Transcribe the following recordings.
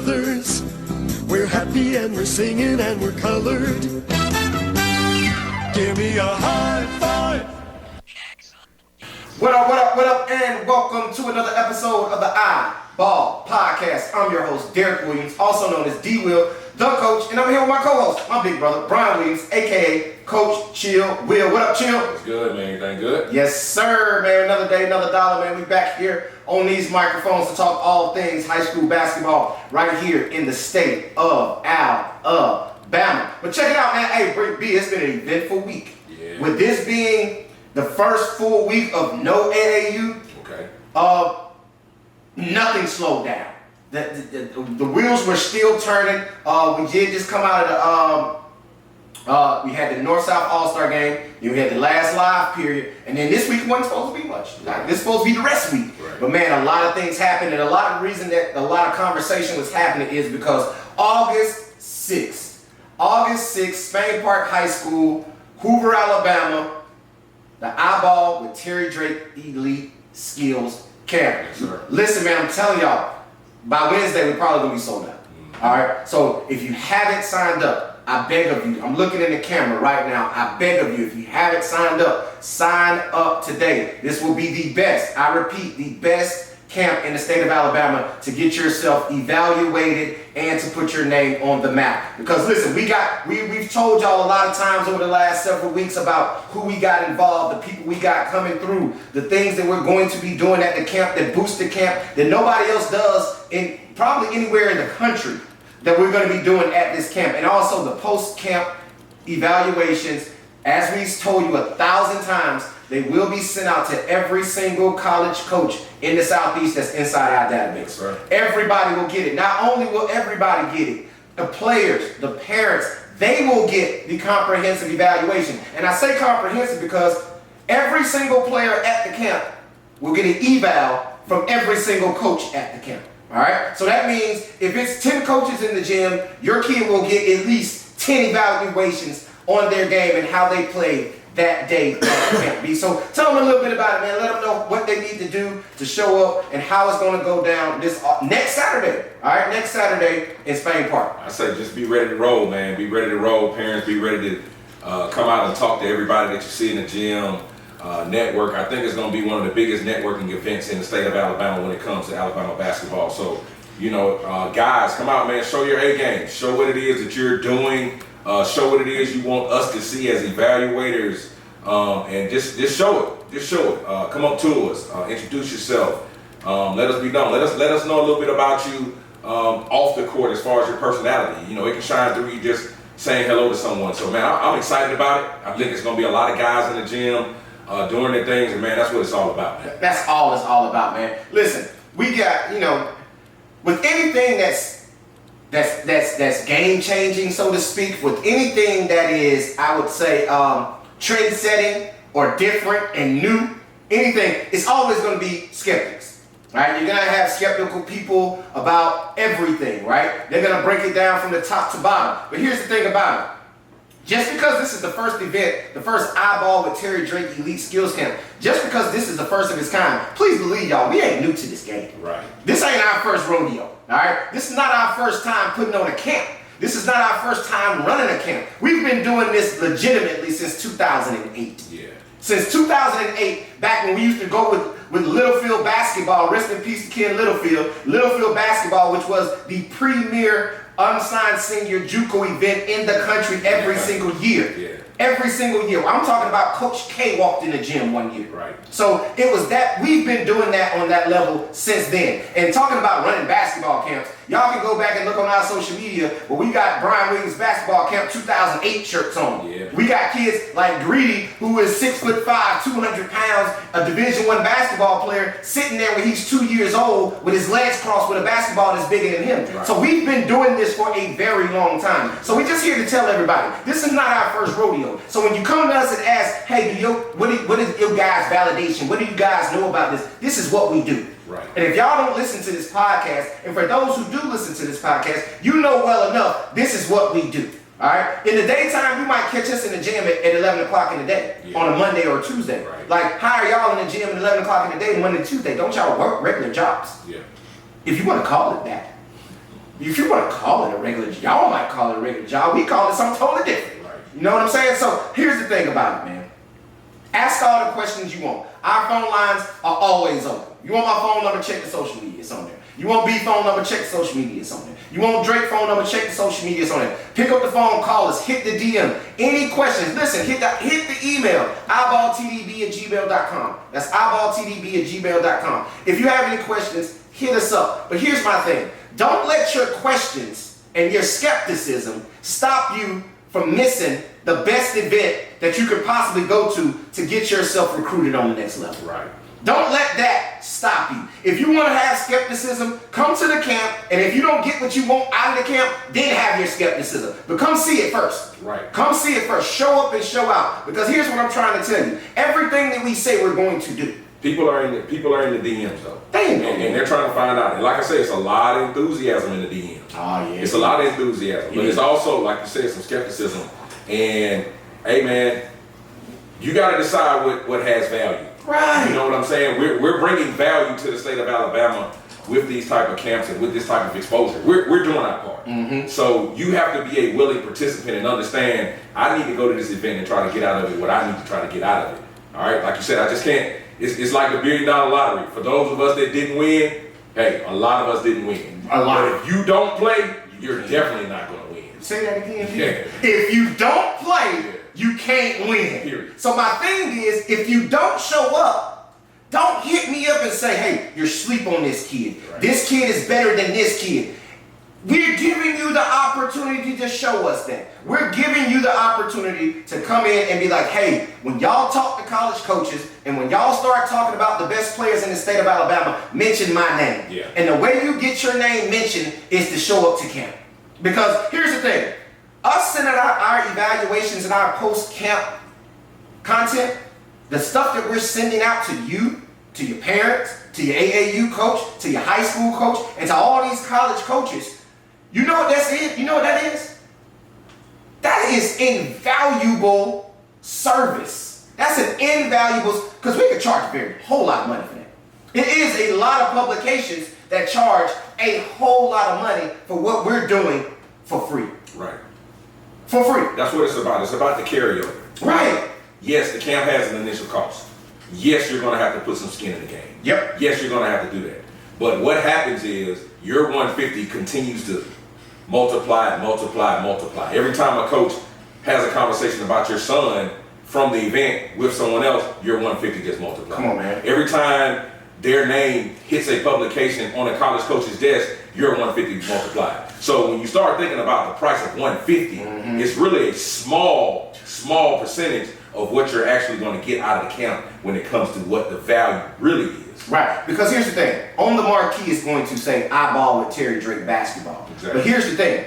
brothers. We're happy and we're singing and we're colored. Give me a high five. What up, and welcome to another episode of the iBall podcast. I'm your host, Derek Williams, also known as D-Will, the coach, and I'm here with my co-host, my big brother, Brian Williams, aka Coach Chill Will. What up, Chill? What's good, man? Anything good? Yes, sir, man. Another day, another dollar, man. We back here on these microphones to talk all things high school basketball right here in the state of Alabama. But check it out, man. Hey, B, it's been an eventful week. Yeah. With this being the first full week of no AAU, Okay. nothing slowed down. The wheels were still turning. We did just come out of the we had the North-South All-Star game, then we had the last live period, and then this week wasn't supposed to be much. Like, this is supposed to be the rest week. Right. But man, a lot of things happened, and a lot of reason that a lot of conversation was happening is because August 6th, Spain Park High School, Hoover, Alabama, the iBall with Terry Drake Elite Skills Camp. Yes, sir. Listen, man, I'm telling y'all, by Wednesday, we're probably going to be sold out. Mm-hmm. All right? So if you haven't signed up, I beg of you, I'm looking in the camera right now, I beg of you, if you haven't signed up, sign up today. This will be the best, I repeat, the best camp in the state of Alabama to get yourself evaluated and to put your name on the map. Because listen, we've told y'all a lot of times over the last several weeks about who we got involved, the people we got coming through, the things that we're going to be doing at the camp that boost the camp that nobody else does in probably anywhere in the country that we're going to be doing at this camp. And also the post-camp evaluations, as we've told you 1,000 times, they will be sent out to every single college coach in the Southeast that's inside our database. Right. Everybody will get it. Not only will everybody get it, the players, the parents, they will get the comprehensive evaluation. And I say comprehensive because every single player at the camp will get an eval from every single coach at the camp. All right? So that means if it's 10 coaches in the gym, your kid will get at least 10 evaluations on their game and how they played that day at the camp. So tell them a little bit about it, man. Let them know what they need to do to show up and how it's going to go down this next Saturday. All right? Next Saturday in Spain Park. I say just be ready to roll, man. Be ready to roll. Parents, be ready to come out and talk to everybody that you see in the gym. Network. I think it's going to be one of the biggest networking events in the state of Alabama when it comes to Alabama basketball. So, guys, come out, man. Show your A game. Show what it is that you're doing. Show what it is you want us to see as evaluators, and just show it. Just show it. Come up to us. Introduce yourself. Let us be known. Let us know a little bit about you off the court as far as your personality. It can shine through you just saying hello to someone. So, man, I'm excited about it. I think it's going to be a lot of guys in the gym doing their things, and man, that's what it's all about, man. That's all it's all about, man. Listen, we got, with anything that's game changing, so to speak, with anything that is, I would say, trend setting or different and new, anything, it's always going to be skeptics, right? You're going to have skeptical people about everything, right? They're going to break it down from the top to bottom. But here's the thing about it. Just because this is the first event, the first iBall with Terry Drake Elite Skills Camp, just because this is the first of its kind, please believe y'all, we ain't new to this game. Right. This ain't our first rodeo, all right? This is not our first time putting on a camp. This is not our first time running a camp. We've been doing this legitimately since 2008. Yeah. Since 2008, back when we used to go with Littlefield basketball, rest in peace to Ken Littlefield basketball, which was the premier unsigned senior JUCO event in the country every single year. Yeah. Every single year. I'm talking about Coach K walked in the gym one year. Right. So it was that, we've been doing that on that level since then. And talking about running basketball camps, y'all can go back and look on our social media where we got Brian Williams basketball camp 2008 shirts on. Yeah. We got kids like Greedy, who is 6'5", 200 pounds, a Division I basketball player, sitting there when he's 2 years old with his legs crossed with a basketball that's bigger than him. Right. So we've been doing this for a very long time. So we're just here to tell everybody, this is not our first rodeo. So when you come to us and ask, hey, what is your guys' validation? What do you guys know about this? This is what we do. Right. And if y'all don't listen to this podcast, and for those who do listen to this podcast, you know well enough, this is what we do. All right? In the daytime, you might catch us in the gym at 11 o'clock in the day, on a Monday or a Tuesday. Right. Like, hire y'all in the gym at 11 o'clock in the day, Monday and Tuesday. Don't y'all work regular jobs? Yeah. If you want to call it that. If you want to call it a regular, y'all might call it a regular job. We call it something totally different. Right. You know what I'm saying? So here's the thing about it, man. Ask all the questions you want. Our phone lines are always open. You want my phone number, check the social media, it's on there. You want B phone number, check the social media, it's on there. You want Drake phone number, check the social media, it's on there. Pick up the phone, call us, hit the DM. Any questions, listen, hit the email, iballtdb@gmail.com. That's iballtdb@gmail.com. If you have any questions, hit us up. But here's my thing. Don't let your questions and your skepticism stop you from missing the best event that you could possibly go to get yourself recruited on the next level. Right. Don't let that stop you. If you want to have skepticism, come to the camp, and if you don't get what you want out of the camp, then have your skepticism. But come see it first. Right. Come see it first. Show up and show out. Because here's what I'm trying to tell you. Everything that we say we're going to do. People are in the DMs though. They know. And they're trying to find out. And like I said, it's a lot of enthusiasm in the DMs. Oh, yeah. It's a lot of enthusiasm. But it's also, like you said, some skepticism. And hey man, you gotta decide what has value. Right. You know what I'm saying? We're bringing value to the state of Alabama with these type of camps and with this type of exposure. We're doing our part. Mm-hmm. So you have to be a willing participant and understand, I need to go to this event and try to get out of it what I need to try to get out of it. All right? Like you said, I just can't. It's like the $1 billion lottery. For those of us that didn't win, hey, a lot of us didn't win. A lot. But if you don't play, you're definitely not going to win. Say that again. Yeah. If you don't play, you can't win. Period. So my thing is, if you don't show up, don't hit me up and say, hey, you're asleep on this kid. Right. This kid is better than this kid. We're giving you the opportunity to show us that. We're giving you the opportunity to come in and be like, hey, when y'all talk to college coaches and when y'all start talking about the best players in the state of Alabama, mention my name. Yeah. And the way you get your name mentioned is to show up to camp. Because here's the thing. Us sending out our evaluations and our post-camp content, the stuff that we're sending out to you, to your parents, to your AAU coach, to your high school coach, and to all these college coaches, you know what that's it? You know what that is? That is invaluable service. That's an invaluable, because we could charge a whole lot of money for that. It is a lot of publications that charge a whole lot of money for what we're doing for free. Right. For free. That's what it's about. It's about the carryover. Right. Yes, the camp has an initial cost. Yes, you're going to have to put some skin in the game. Yep. Yes, you're going to have to do that. But what happens is your 150 continues to multiply. Every time a coach has a conversation about your son from the event with someone else, your 150 just multiplies. Come on, man. Every time their name hits a publication on a college coach's desk, your 150 multiplied. So when you start thinking about the price of 150, it's really a small percentage of what you're actually going to get out of the camp when it comes to what the value really is. Right. Because here's the thing. On the marquee is going to say iBall with Terry Drake basketball. Exactly. But here's the thing.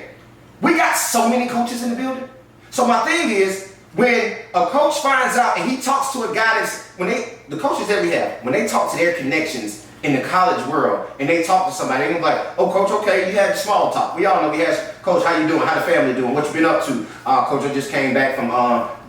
We got so many coaches in the building. So my thing is, when a coach finds out and he talks to a guy that's, the coaches that we have, when they talk to their connections in the college world and they talk to somebody, they're gonna be like, oh, coach, okay, you had small talk. We all know we had, coach, how you doing? How the family doing? What you been up to? Coach, I just came back from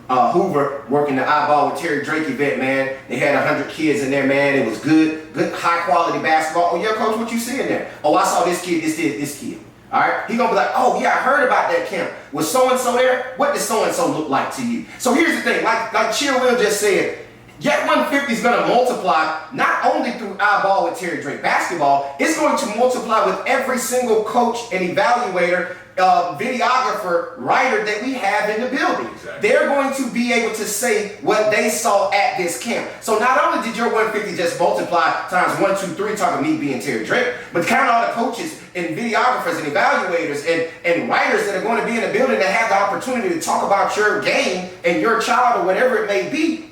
Hoover working the iBall with Terry Drake event, man. They had 100 kids in there, man. It was good high quality basketball. Oh yeah, coach, what you see in there? Oh, I saw this kid, this kid. All right, he gonna be like, oh yeah, I heard about that camp. Was so-and-so there? What does so-and-so look like to you? So here's the thing, like Chill Will just said, Yet 150 is going to multiply not only through iBall with Terry Drake basketball, it's going to multiply with every single coach and evaluator, videographer, writer that we have in the building. Exactly. They're going to be able to say what they saw at this camp. So not only did your 150 just multiply times 1, 2, 3, talking me being Terry Drake, but count all the coaches and videographers and evaluators and writers that are going to be in the building that have the opportunity to talk about your game and your child or whatever it may be.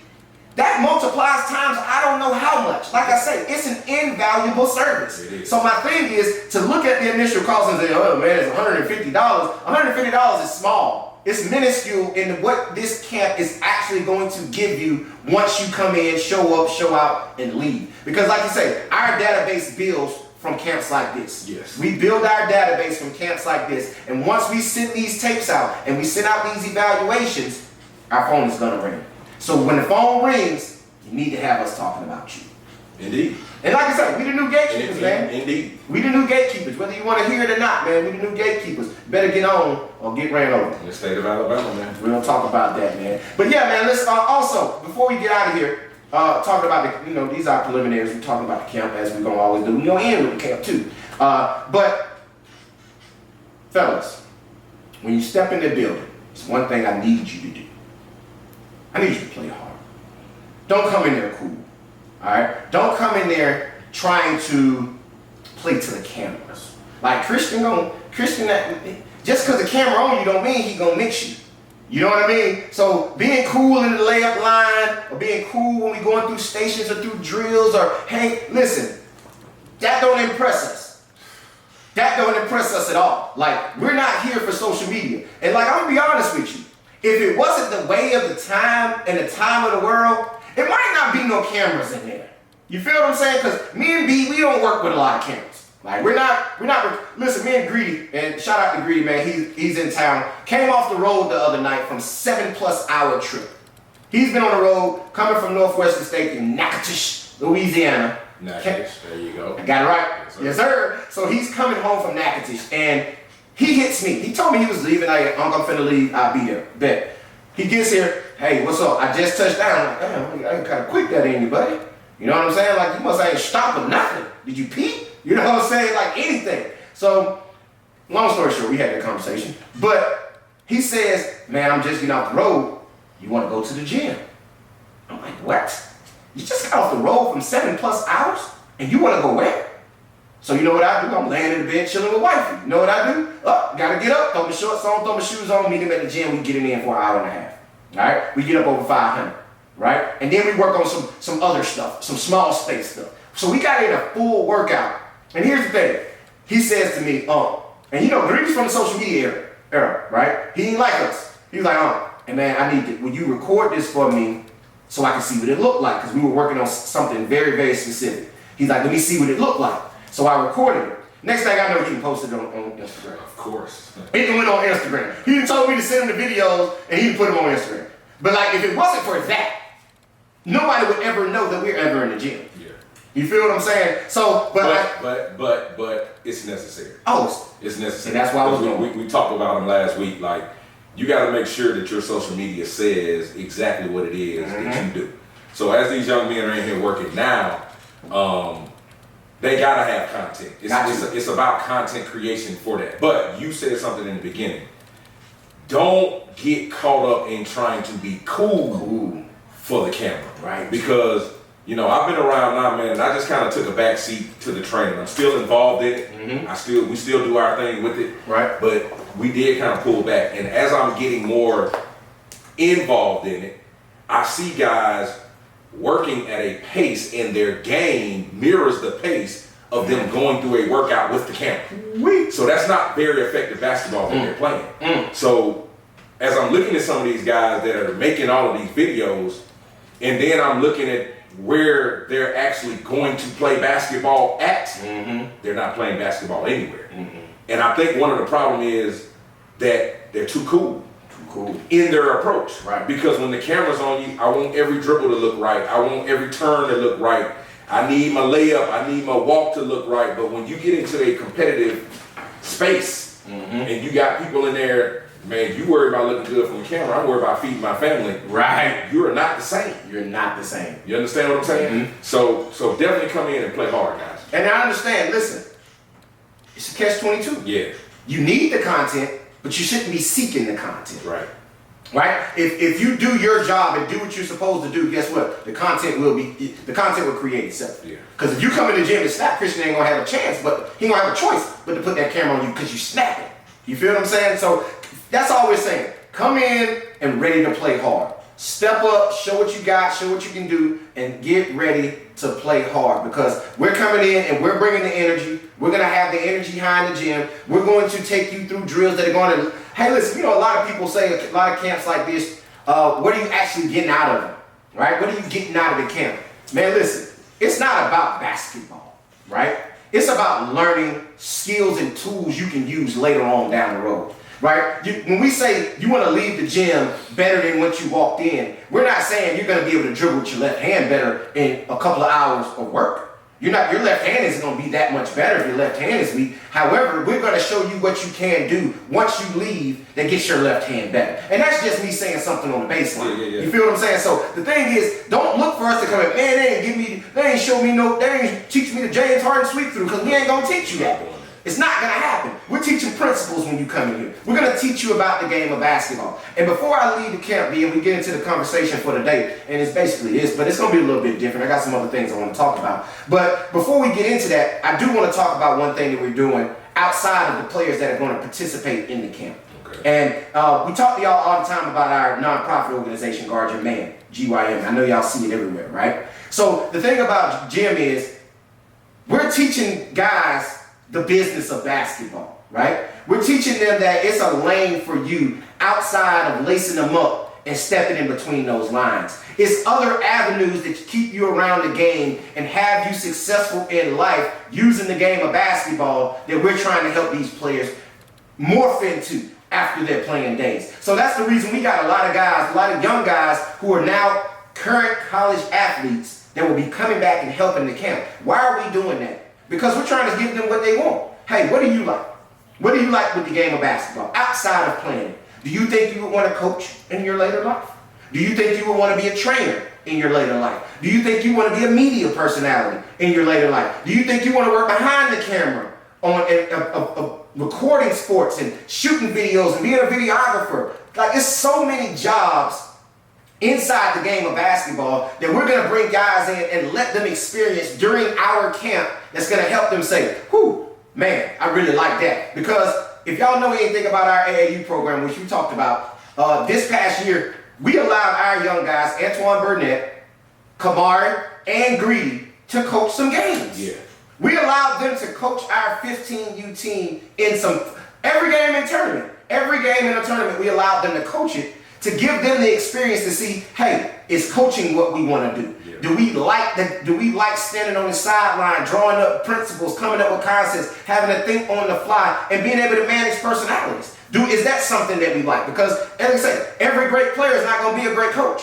That multiplies times I don't know how much. Like I say, it's an invaluable service. It is. So my thing is to look at the initial cost and say, oh man, it's $150. $150 is small. It's minuscule in what this camp is actually going to give you once you come in, show up, show out, and leave. Because like you say, our database builds from camps like this. Yes. We build our database from camps like this. And once we send these tapes out and we send out these evaluations, our phone is going to ring. So when the phone rings, you need to have us talking about you. Indeed. And like I said, we the new gatekeepers, man. Indeed. We the new gatekeepers. Whether you want to hear it or not, man, we the new gatekeepers. Better get on or get ran over. In the state of Alabama, man. We don't talk about that, man. But yeah, man, let's also, before we get out of here, talking about the, these are preliminaries. We're talking about the camp as we're going to always do. We're going to end with the camp too. But, fellas, when you step in the building, it's one thing I need you to do. I need you to play hard. Don't come in there cool. All right? Don't come in there trying to play to the cameras. Like Christian, just because the camera on you don't mean he gonna mix you. You know what I mean? So being cool in the layup line, or being cool when we going through stations or through drills, or listen, that don't impress us. That don't impress us at all. Like, we're not here for social media. And like, I'm gonna be honest with you. If it wasn't the way of the time and the time of the world, it might not be no cameras in there. You feel what I'm saying? Because me and B, we don't work with a lot of cameras. Like, we're not, listen, me and Greedy, and shout out to Greedy, man, he's in town, came off the road the other night from 7+ hour trip. He's been on the road, coming from Northwestern State in Natchitoches, Louisiana. Natchitoches, there you go. I got it right? Yes, sir. So he's coming home from Natchitoches, and he hits me. He told me he was leaving. I'm finna leave. I'll be there. Bet. He gets here. Hey, what's up? I just touched down. I'm like, damn, I kind of quick that in you, buddy. You know what I'm saying? Like, you must ain't stopping nothing. Did you pee? You know what I'm saying? Like, anything. So, long story short, we had that conversation. But he says, man, I'm just getting off the road. You want to go to the gym? I'm like, what? You just got off the road from 7+ hours? And you want to go where? So you know what I do? I'm laying in the bed chilling with wifey. You know what I do? Gotta get up, throw my shorts on, throw my shoes on, meet him at the gym. We get in for an hour and a half. All right? We get up over 500. Right? And then we work on some other stuff, some small space stuff. So we got in a full workout. And here's the thing. He says to me, and Greedy's from the social media era, right? He didn't like us. He was like, and man, I need to, will you record this for me so I can see what it looked like? Because we were working on something very, very specific. He's like, let me see what it looked like. So I recorded it. Next thing I know, he posted it on Instagram. Of course. He went on Instagram. He told me to send him the videos, and he put them on Instagram. But like, if it wasn't for that, nobody would ever know that we're ever in the gym. Yeah. You feel what I'm saying? So, but it's necessary. Oh, it's necessary. And that's why we talked about them last week. Like, you got to make sure that your social media says exactly what it is that you do. So as these young men are in here working now, they gotta have content. It's about content creation for that. But you said something in the beginning. Don't get caught up in trying to be cool for the camera, right? Because I've been around now, man, and I just kind of took a back seat to the training. I'm still involved in it. We still do our thing with it, right? But we did kind of pull back. And as I'm getting more involved in it, I see guys working at a pace, and their game mirrors the pace of them going through a workout with the camera. So that's not very effective basketball that they're playing. So as I'm looking at some of these guys that are making all of these videos, and then I'm looking at where they're actually going to play basketball at, they're not playing basketball anywhere. And I think one of the problem is that they're too cool in their approach. Right. Because when the camera's on you, I want every dribble to look right. I want every turn to look right. I need my layup. I need my walk to look right. But when you get into a competitive space and you got people in there, man, you worry about looking good from the camera. I'm worried about feeding my family. Right. You are not the same. You're not the same. You understand what I'm saying? So definitely come in and play hard, guys. And I understand, listen, it's a catch-22. Yeah. You need the content, but you shouldn't be seeking the content. Right. Right? If you do your job and do what you're supposed to do, guess what? The content will create itself. Yeah. Because if you come in the gym and snap, Christian ain't gonna have a chance, but he gonna have a choice but to put that camera on you because you snapping. You feel what I'm saying? So that's all we're saying. Come in and ready to play hard. Step up, show what you got, show what you can do, and get ready to play hard, because we're coming in and we're bringing the energy. We're going to have the energy behind the gym. We're going to take you through drills that are going to, hey, listen, a lot of people say, a lot of camps like this, what are you actually getting out of them, right? What are you getting out of the camp? Man, listen, it's not about basketball, right? It's about learning skills and tools you can use later on down the road. Right? When we say you want to leave the gym better than what you walked in, we're not saying you're going to be able to dribble with your left hand better in a couple of hours of work. Your left hand isn't going to be that much better if your left hand is weak. However, we're going to show you what you can do once you leave that gets your left hand better. And that's just me saying something on the baseline. Yeah. You feel what I'm saying? So the thing is, don't look for us to come in, man, they ain't show me they ain't teach me the James Harden sweep through, because we ain't going to teach you that. It's not going to happen. We're teaching principles when you come in here. We're going to teach you about the game of basketball. And before I leave the camp, B, and we get into the conversation for today, and it's basically this, but it's going to be a little bit different. I got some other things I want to talk about. But before we get into that, I do want to talk about one thing that we're doing outside of the players that are going to participate in the camp. Okay. And we talk to y'all all the time about our nonprofit organization, Guard Your Man, GYM. I know y'all see it everywhere, right? So the thing about Jim is we're teaching guys the business of basketball, right? We're teaching them that it's a lane for you outside of lacing them up and stepping in between those lines. It's other avenues that keep you around the game and have you successful in life using the game of basketball that we're trying to help these players morph into after their playing days. So that's the reason we got a lot of guys, a lot of young guys who are now current college athletes that will be coming back and helping the camp. Why are we doing that? Because we're trying to give them what they want. Hey, what do you like? What do you like with the game of basketball outside of playing it? Do you think you would want to coach in your later life? Do you think you would want to be a trainer in your later life? Do you think you want to be a media personality in your later life? Do you think you want to work behind the camera on recording sports and shooting videos and being a videographer? Like, there's so many jobs inside the game of basketball that we're going to bring guys in and let them experience during our camp that's going to help them say, whew, man, I really like that. Because if y'all know anything about our AAU program, which we talked about, this past year, we allowed our young guys, Antoine Burnett, Kamari, and Greedy, to coach some games. Yeah. We allowed them to coach our 15U team in every game in tournament. Every game in a tournament, we allowed them to coach it, to give them the experience to see, hey, is coaching what we want to do? Yeah. Do we like standing on the sideline, drawing up principles, coming up with concepts, having to think on the fly, and being able to manage personalities? Is that something that we like? Because, as I said, every great player is not going to be a great coach.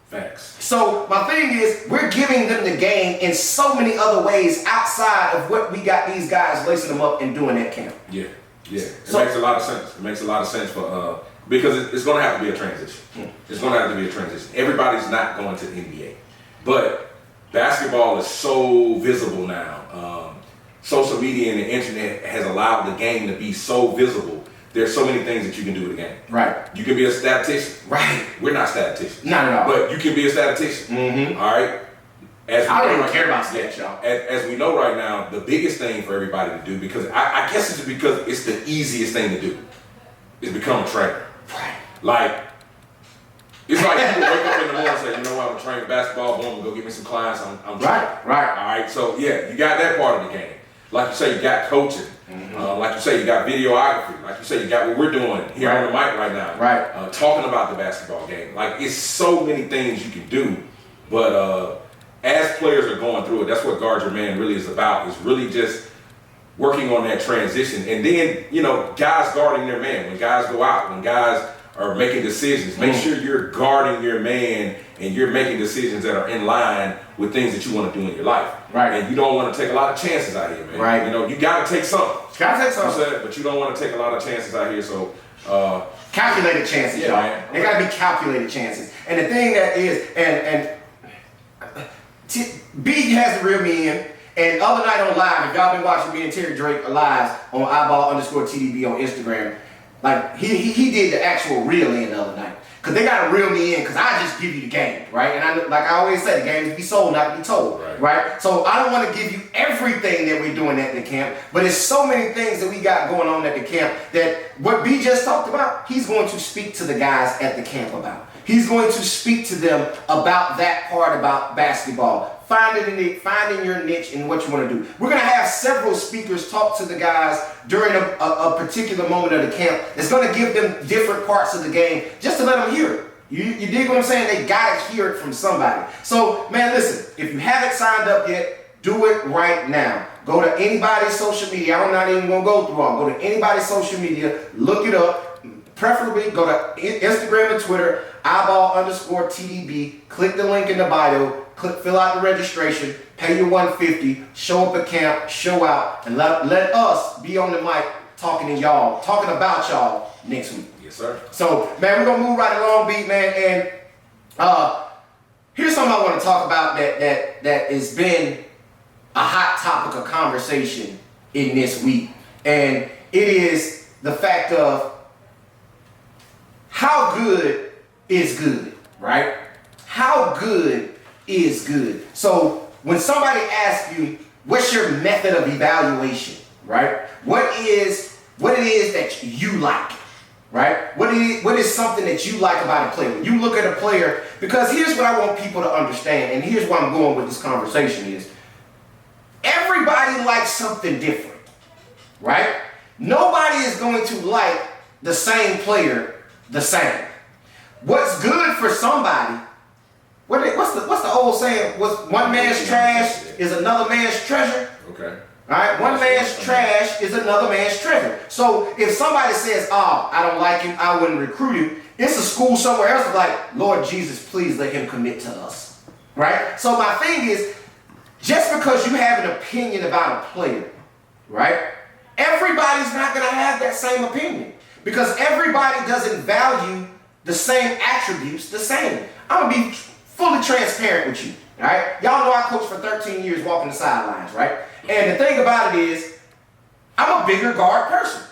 Facts. So my thing is, we're giving them the game in so many other ways outside of what we got these guys lacing them up and doing at camp. Yeah. It makes a lot of sense. It makes a lot of sense for because it's going to have to be a transition. It's going to have to be a transition. Everybody's not going to the NBA, but basketball is so visible now. Social media and the internet has allowed the game to be so visible. There's so many things that you can do with the game. Right. You can be a statistician. Right. We're not statisticians. Not at all. But you can be a statistician. Mm-hmm. All right. I don't even care about stats, y'all. As we know right now, the biggest thing for everybody to do, because I guess it's because it's the easiest thing to do, is become a trainer. Right. Like, it's like you wake up in the morning and say, you know what, I'm training basketball, boom, go get me some clients, I'm training. Right. All right, so yeah, you got that part of the game. Like you say, you got coaching. Mm-hmm. Like you say, you got videography. Like you say, you got what we're doing here on the mic right now. Right. Talking about the basketball game. Like, it's so many things you can do, but as players are going through it, that's what Guard Your Man really is about, is really just working on that transition. And then, guys guarding their man. When guys go out, when guys are making decisions, make sure you're guarding your man and you're making decisions that are in line with things that you want to do in your life. Right. And you don't want to take a lot of chances out here, man. Right. You got to take some. Got to take some. But you don't want to take a lot of chances out here. So, calculated chances, y'all. Man. They got to be calculated chances. And the thing that is, B has the real me in. And other night on live, if y'all been watching me and Terry Drake live on iBall_TDB on Instagram, like he did the actual reel in the other night. Cause they gotta reel me in, cause I just give you the game, right? And I always say, the game is to be sold, not to be told, right? So I don't want to give you everything that we're doing at the camp, but it's so many things that we got going on at the camp that what B just talked about, he's going to speak to the guys at the camp about. He's going to speak to them about that part about basketball. Finding your niche and what you want to do. We're going to have several speakers talk to the guys during a particular moment of the camp. It's going to give them different parts of the game just to let them hear it. You dig what I'm saying? They got to hear it from somebody. So, man, listen, if you haven't signed up yet, do it right now. Go to anybody's social media. I'm not even going to go through all. Go to anybody's social media, look it up. Preferably go to Instagram and Twitter, iBall_TDB. Click the link in the bio. Fill out the registration. pay your 150, show up at camp, show out, and let us be on the mic talking about y'all next week. Yes, sir. So, man, we're gonna move right along, beat, man, and here's something I want to talk about that has been a hot topic of conversation in this week, and it is the fact of how good is good, right? How good is good. So when somebody asks you, what's your method of evaluation, right? What it is that you like, right? What is something that you like about a player? When you look at a player, because here's what I want people to understand, and here's where I'm going with this conversation is, everybody likes something different, right? Nobody is going to like the same player the same. What's good for somebody, what's the old saying? One man's trash is another man's treasure. Okay. All right, one man's trash is another man's treasure. So if somebody says, "Oh, I don't like him, I wouldn't recruit him," it's a school somewhere else like, "Lord Jesus, please let him commit to us." Right? So my thing is, just because you have an opinion about a player, right? Everybody's not going to have that same opinion because everybody doesn't value the same attributes the same. I'm going to be fully transparent with you. All right? Y'all know I coached for 13 years walking the sidelines, right? And the thing about it is, I'm a bigger guard person.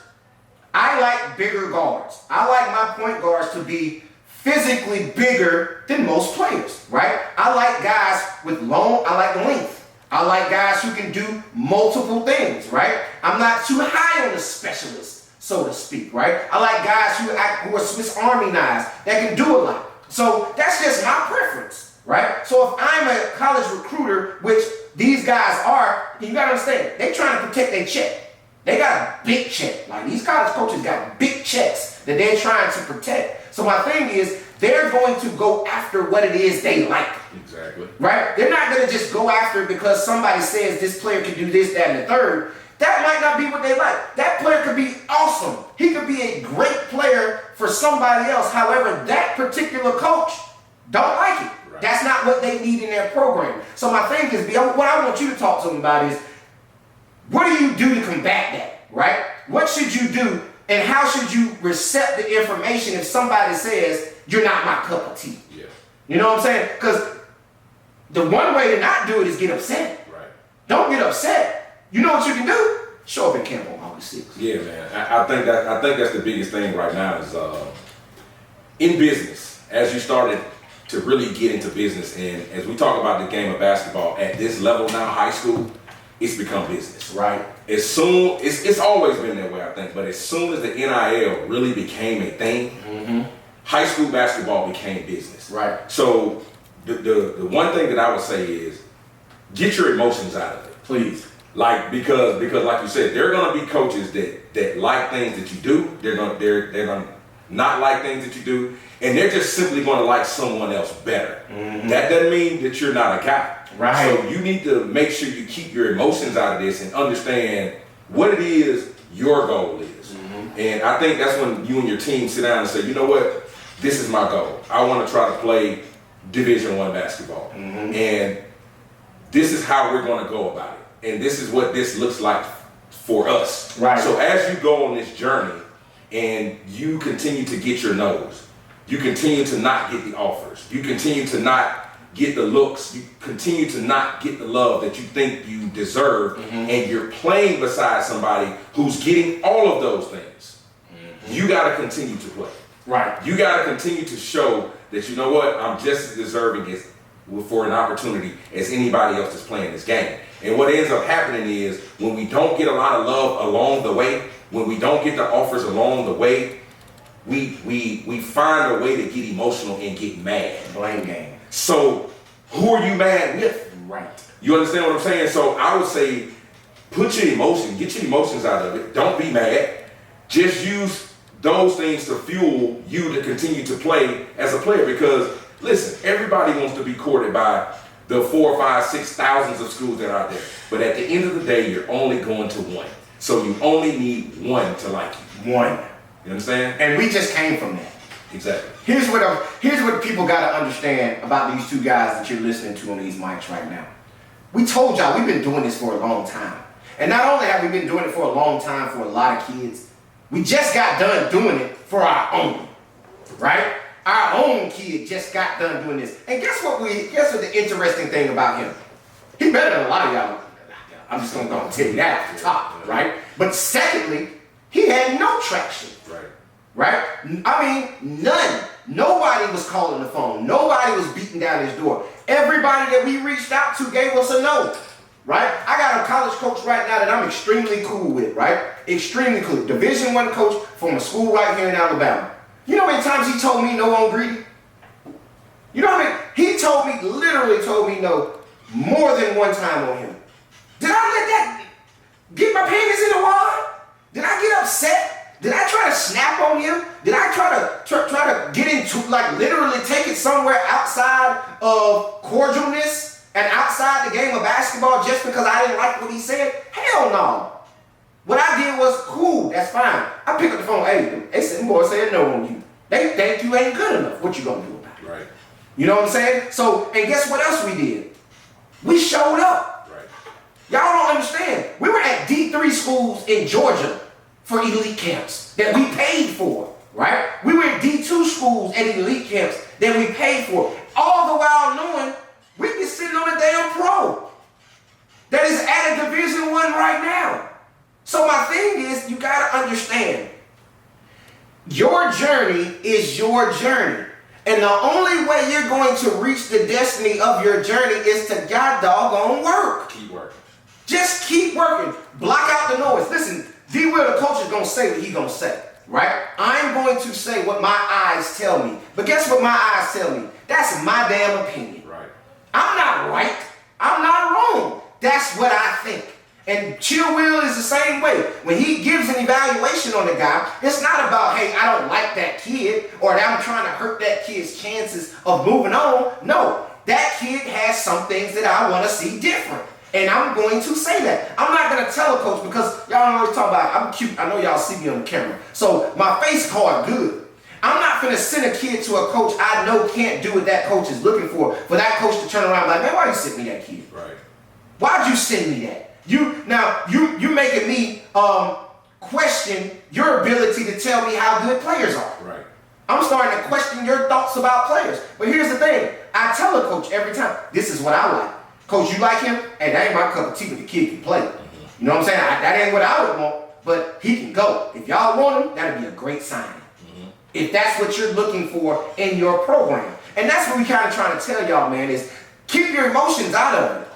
I like bigger guards. I like my point guards to be physically bigger than most players, right? I like guys with I like length. I like guys who can do multiple things, right? I'm not too high on the specialist, so to speak, right? I like guys who are Swiss Army knives that can do a lot. So that's just my preference, right? So if I'm a college recruiter, which these guys are, you gotta understand, they trying to protect their check. They got a big check. Like these college coaches got big checks that they're trying to protect. So my thing is, they're going to go after what it is they like. Exactly. Right? They're not going to just go after it because somebody says this player can do this, that, and the third. That might not be what they like. That player could be awesome. He could be a great player for somebody else. However, that particular coach don't like it. Right. That's not what they need in their program. So my thing is, what I want you to talk to them about is, what do you do to combat that, right? What should you do and how should you accept the information if somebody says, you're not my cup of tea? Yeah. You know what I'm saying? Because the one way to not do it is get upset. Right. Don't get upset. You know what you can do? Show up at camp on August 6th. Yeah, man. I think that's the biggest thing right now is in business, as you started to really get into business, and as we talk about the game of basketball at this level now, high school, it's become business. Right. It's always been that way, I think, but as soon as the NIL really became a thing, high school basketball became business. Right. So the one thing that I would say is get your emotions out of it. Please. Like because like you said, there are gonna be coaches that like things that you do, they're gonna not like things that you do, and they're just simply gonna like someone else better. That doesn't mean that you're not a guy. Right. So you need to make sure you keep your emotions out of this and understand what it is your goal is. And I think that's when you and your team sit down and say, you know what, this is my goal. I want to try to play Division I basketball. And this is how we're going to go about it. And this is what this looks like for us. Right. So as you go on this journey and you continue to get your no's, you continue to not get the offers, you continue to not get the looks, you continue to not get the love that you think you deserve, and you're playing beside somebody who's getting all of those things, you got to continue to play. Right. You got to continue to show that, you know what, I'm just as deserving for an opportunity as anybody else that's playing this game. And what ends up happening is when we don't get a lot of love along the way, when we don't get the offers along the way, we find a way to get emotional and get mad. Blame game. So who are you mad with? Right. You understand what I'm saying? So I would say put your emotion, get your emotions out of it. Don't be mad. Just use those things to fuel you to continue to play as a player, because listen, everybody wants to be courted by the 4, 5, 6 thousands of schools that are out there. But at the end of the day, you're only going to one. So you only need one to like you. One. You understand? And we just came from that. Exactly. Here's what people got to understand about these two guys that you're listening to on these mics right now. We told y'all we've been doing this for a long time. And not only have we been doing it for a long time for a lot of kids, we just got done doing it for our own, right? Our own kid just got done doing this. And guess what the interesting thing about him? He better than a lot of y'all. I'm just gonna tell you that off the top, right? But secondly, he had no traction. Right? I mean, none. Nobody was calling the phone. Nobody was beating down his door. Everybody that we reached out to gave us a no. Right? I got a college coach right now that I'm extremely cool with, right? Extremely cool. Division I coach from a school right here in Alabama. You know how many times he told me no on greedy? You know how many? He literally told me no more than one time on him. Did I let that get my panties in the water? Did I get upset? Did I try to snap on him? Did I try to get into, like, literally take it somewhere outside of cordialness and outside the game of basketball just because I didn't like what he said? Hell no. What I did was, cool, that's fine. I picked up the phone, hey, they said, boy said no on you. They think you ain't good enough. What you gonna do about it? Right. You know what I'm saying? So, and guess what else we did? We showed up. Right. Y'all don't understand. We were at D3 schools in Georgia for elite camps that we paid for, right? We were in D2 schools at elite camps that we paid for, all the while knowing we be sitting on a damn pro that is at a Division I right now. So my thing is, you gotta understand, your journey is your journey. And the only way you're going to reach the destiny of your journey is to god doggone work. Keep working. Just keep working. Block out the noise. Listen, D. Will, the coach, is going to say what he's going to say, right? I'm going to say what my eyes tell me. But guess what my eyes tell me? That's my damn opinion. Right. I'm not right. I'm not wrong. That's what I think. And Chill Will is the same way. When he gives an evaluation on the guy, it's not about, hey, I don't like that kid, or that I'm trying to hurt that kid's chances of moving on. No, that kid has some things that I want to see different. And I'm going to say that. I'm not going to tell a coach because y'all don't always talk about, I'm cute. I know y'all see me on the camera. So my face card good. I'm not going to send a kid to a coach I know can't do what that coach is looking for that coach to turn around and be like, man, why you send me that kid? Right. Why'd you send me that? You making me question your ability to tell me how good players are. Right. I'm starting to question your thoughts about players. But here's the thing. I tell a coach every time, this is what I like. Coach, you like him? Hey, that ain't my cup of tea, but the kid can play. Mm-hmm. You know what I'm saying? That ain't what I would want, but he can go. If y'all want him, that'd be a great signing. Mm-hmm. If that's what you're looking for in your program. And that's what we kind of trying to tell y'all, man, is keep your emotions out of it.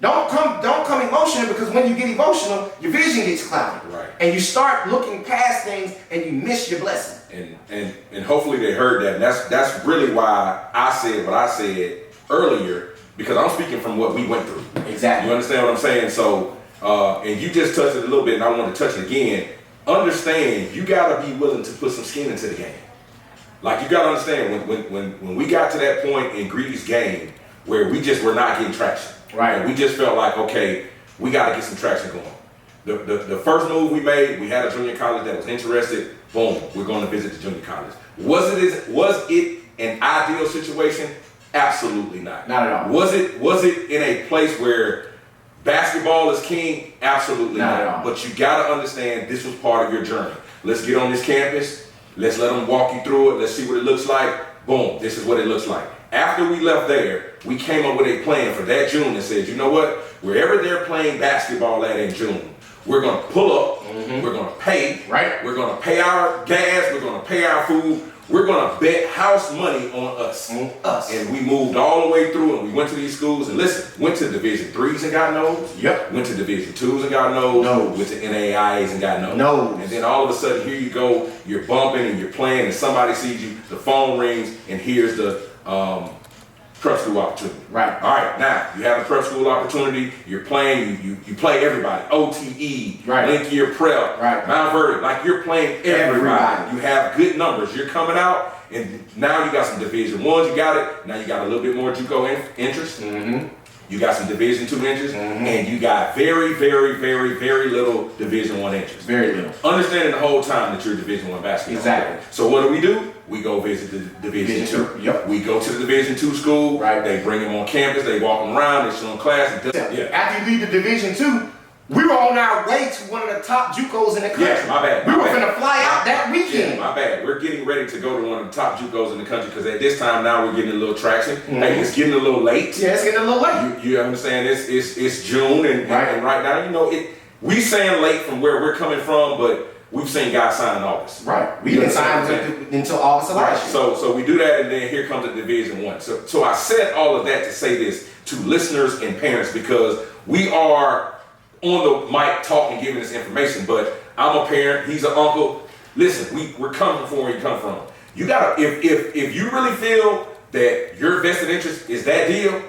Don't come emotional, because when you get emotional, your vision gets clouded. Right. And you start looking past things and you miss your blessing. And hopefully they heard that. And that's really why I said what I said earlier, because I'm speaking from what we went through. Exactly. You understand what I'm saying? So, and you just touched it a little bit, and I want to touch it again. Understand, you got to be willing to put some skin into the game. Like, you got to understand, when we got to that point in Greedy's game where we just were not getting traction. Right. And we just felt like, okay, we got to get some traction going. The first move we made, we had a junior college that was interested. Boom, we're going to visit the junior college. Was it an ideal situation? Absolutely not. Not at all. Was it in a place where basketball is king? Absolutely not. not. At all. But you got to understand, this was part of your journey. Let's get on this campus. Let's let them walk you through it. Let's see what it looks like. Boom, this is what it looks like. After we left there, we came up with a plan for that June that said, you know what? Wherever they're playing basketball at in June, we're going to pull up. Mm-hmm. We're going to pay. Right. We're going to pay our gas. We're going to pay our food. We're going to bet house money on us. On us. And we moved all the way through, and we went to these schools. And listen, went to Division IIIs and got no's. Yep. Went to Division IIs and got no's. No. Went to NAIAs and got no's. No. And then all of a sudden, here you go. You're bumping and you're playing, and somebody sees you. The phone rings, and here's the prep school opportunity. Right. All right, now you have a prep school opportunity. You're playing. You play everybody. OTE. Right. Link Year Prep. Right. Mount Verdict. Like, you're playing everybody. You have good numbers. You're coming out, and now you got some Division I's. You got it. Now you got a little bit more JUCO interest. Mm-hmm. You got some Division II interest, and you got very, very, very, very little Division I interest. Very little. Understanding the whole time that you're a Division I basketball player. Exactly. So what do? we go visit the Division Division II. Yep. We go to the Division II school. Right. They bring him on campus. They walk him around. They show him class. Yeah. After you leave the Division II, we were on our way to one of the top JUCOs in the country. Yes, my bad. We were going to fly out that weekend. Yeah, my bad. We're getting ready to go to one of the top JUCOs in the country because at this time now we're getting a little traction. Hey, it's getting a little late. Yeah, it's getting a little late. You understand? It's June and right now, you know, we saying late from where we're coming from, but we've seen guys sign in August. Right. We didn't sign until August of last year. So we do that, and then here comes the Division I. So I said all of that to say this to listeners and parents because we are on the mic talking, giving this information, but I'm a parent, he's an uncle. Listen, we're coming from where you come from. You gotta, if you really feel that your vested interest is that deal,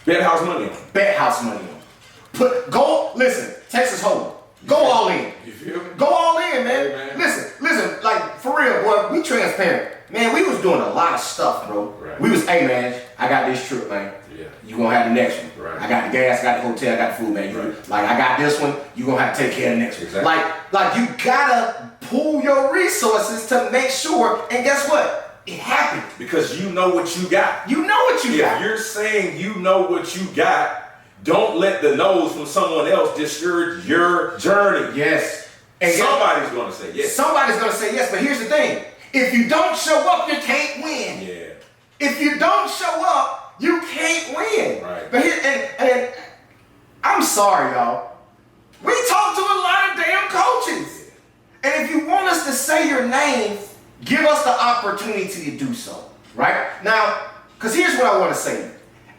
bet house money on. Bet house money on. Listen, Texas Hold'em. Go all in. You feel me? Go all in, man. Hey, man. Listen, like for real, boy, we transparent. Man, we was doing a lot of stuff, bro. Right. We was, hey man, I got this trip, man. Yeah. You gonna have the next one. Right. I got the gas, I got the hotel, I got the food, man. Like I got this one, you gonna have to take care of the next one. Exactly. Like you gotta pool your resources to make sure, and guess what? It happened. Because you know what you got. You know what you got. If you're saying you know what you got, don't let the no's from someone else discourage your journey. Yes. And somebody's gonna say yes. Somebody's gonna say yes, but here's the thing. If you don't show up, you can't win. Yeah. If you don't show up, you can't win. Right. But here, and I'm sorry, y'all. We talk to a lot of damn coaches. And if you want us to say your name, give us the opportunity to do so. Right? Now, because here's what I want to say.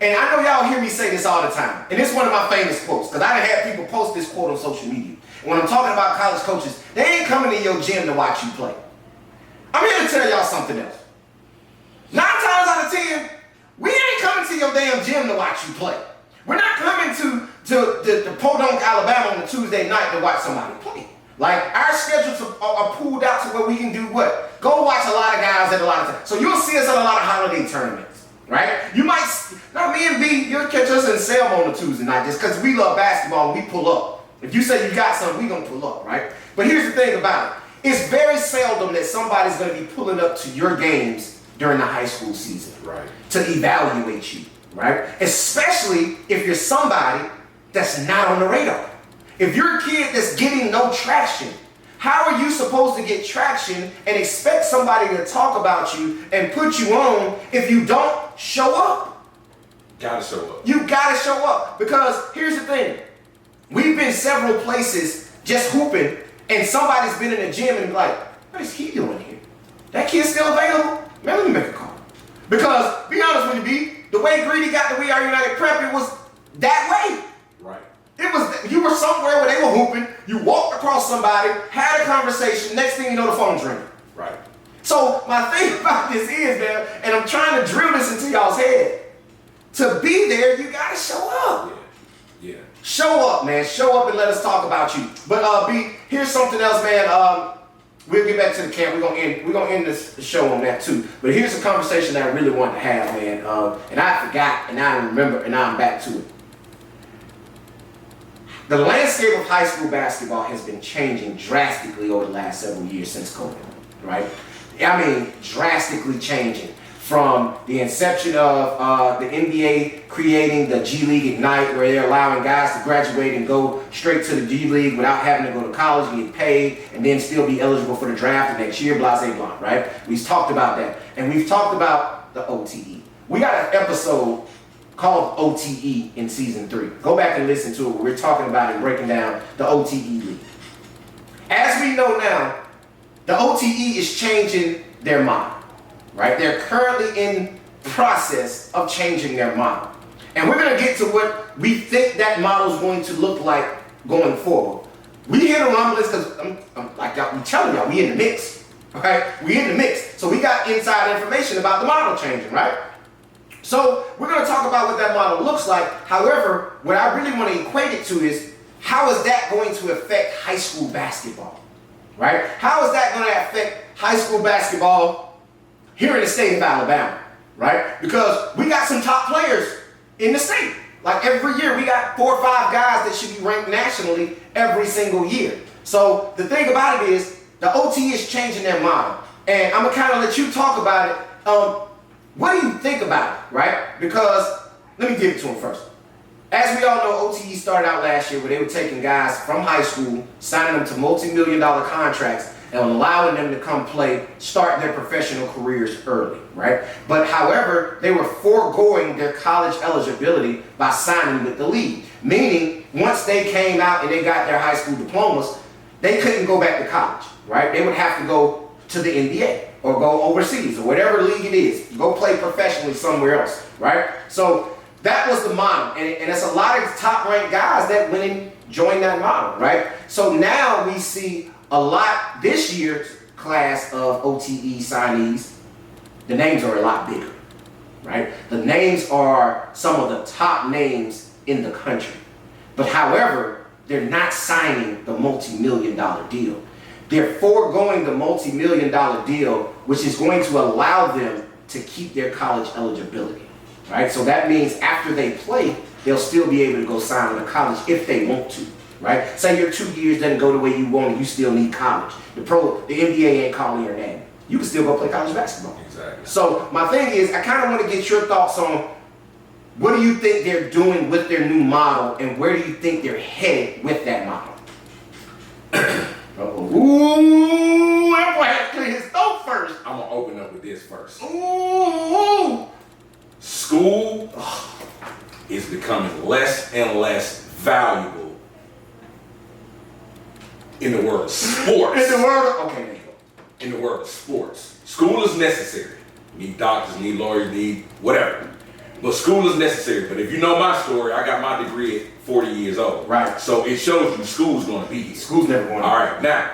And I know y'all hear me say this all the time. And it's one of my famous quotes, because I done had people post this quote on social media. And when I'm talking about college coaches, they ain't coming to your gym to watch you play. I'm here to tell y'all something else. 9 times out of 10, we ain't coming to your damn gym to watch you play. We're not coming to the Podunk, Alabama on a Tuesday night to watch somebody play. Like, our schedules are pooled out to where we can do what? Go watch a lot of guys at a lot of times. So you'll see us at a lot of holiday tournaments, right? You might, now me and B, you'll catch us in Selma on a Tuesday night just because we love basketball and we pull up. If you say you got something, we gonna pull up, right? But here's the thing about it. It's very seldom that somebody's gonna be pulling up to your games during the high school season. Right. To evaluate you, right? Especially if you're somebody that's not on the radar. If you're a kid that's getting no traction, how are you supposed to get traction and expect somebody to talk about you and put you on if you don't show up? Gotta show up. You gotta show up, because here's the thing. We've been several places just hooping and somebody's been in the gym and be like, what is he doing here? That kid's still available? Man, let me make a call. Because, be honest with you, B, the way Greedy got to We Are United Prep, it was that way. Right. It was, you were somewhere where they were hooping, you walked across somebody, had a conversation, next thing you know, the phone's ringing. Right. So my thing about this is, man, and I'm trying to drill this into y'all's head, to be there, you gotta show up. Yeah. Yeah. Show up, man. Show up and let us talk about you. But B, here's something else, man. We'll get back to the camp. We're gonna end this show on that too. But here's a conversation that I really wanted to have, man. And I forgot, and I remember, and now I'm back to it. The landscape of high school basketball has been changing drastically over the last several years since COVID, right? I mean, drastically changing. From the inception of the NBA creating the G League Ignite, where they're allowing guys to graduate and go straight to the G League without having to go to college and get paid, and then still be eligible for the draft the next year, blah, blah, blah, right? We've talked about that. And we've talked about the OTE. We got an episode called OTE in season 3. Go back and listen to it. We're talking about and breaking down the OTE league. As we know now, the OTE is changing their model. Right? They're currently in process of changing their model. And we're going to get to what we think that model is going to look like going forward. We hear the rumblings because I'm telling y'all, we in the mix. Okay? We in the mix. So we got inside information about the model changing, right? So we're going to talk about what that model looks like. However, what I really want to equate it to is, how is that going to affect high school basketball? Right? How is that going to affect high school basketball here in the state of Alabama, right? Because we got some top players in the state. Like every year, we got 4 or 5 guys that should be ranked nationally every single year. So the thing about it is, the OT is changing their model. and I'm gonna kind of let you talk about it. What do you think about it, right? Because let me give it to him first. As we all know, OTE started out last year where they were taking guys from high school, signing them to multi-million-dollar contracts, and allowing them to come play, start their professional careers early, right? But however, they were foregoing their college eligibility by signing with the league. Meaning, once they came out and they got their high school diplomas, they couldn't go back to college, right? They would have to go to the NBA or go overseas or whatever league it is, go play professionally somewhere else, right? So that was the model, and it's a lot of top-ranked guys that went and joined that model, right? So now we see a lot, this year's class of OTE signees, the names are a lot bigger, right? The names are some of the top names in the country. But however, they're not signing the multi-million-dollar deal. They're foregoing the multi-million-dollar deal, which is going to allow them to keep their college eligibility, right? So that means after they play, they'll still be able to go sign with a college if they want to. Right? Say your 2 years doesn't go the way you want and you still need college. The NBA ain't calling your name. You can still go play college basketball. Exactly. So my thing is, I kind of want to get your thoughts on what do you think they're doing with their new model and where do you think they're headed with that model? Ooh, that boy had to clear his throat first. I'm gonna open up with this first. Ooh. School is becoming less and less valuable in the world of sports. In the world of, okay, there you go. In the world of sports. School is necessary. You need doctors, you need lawyers, you need whatever. But school is necessary. But if you know my story, I got my degree at 40 years old. Right. So it shows you school's going to be here. School's never going to be All right. Now,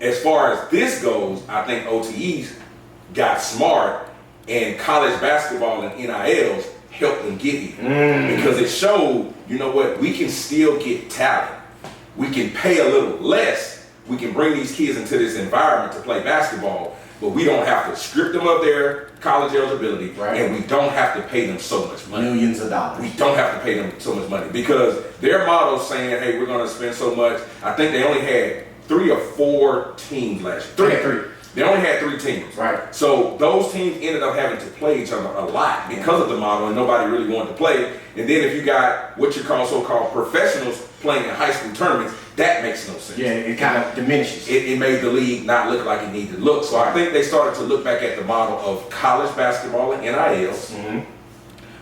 as far as this goes, I think OTEs got smart and college basketball and NILs helped them get here. Because it showed, you know what, we can still get talent. We can pay a little less. We can bring these kids into this environment to play basketball, but we don't have to strip them of their college eligibility, right. And we don't have to pay them so much money. Millions of dollars. We don't have to pay them so much money because their model's saying, hey, we're going to spend so much. I think they only had 3 or 4 teams last year. Three. They only had 3 teams. Right. So those teams ended up having to play each other a lot because of the model, and nobody really wanted to play. And then if you got what you call so-called professionals playing in high school tournaments, that makes no sense. Yeah, it kind of diminishes. It made the league not look like it needed to look. So I think they started to look back at the model of college basketball and NILs.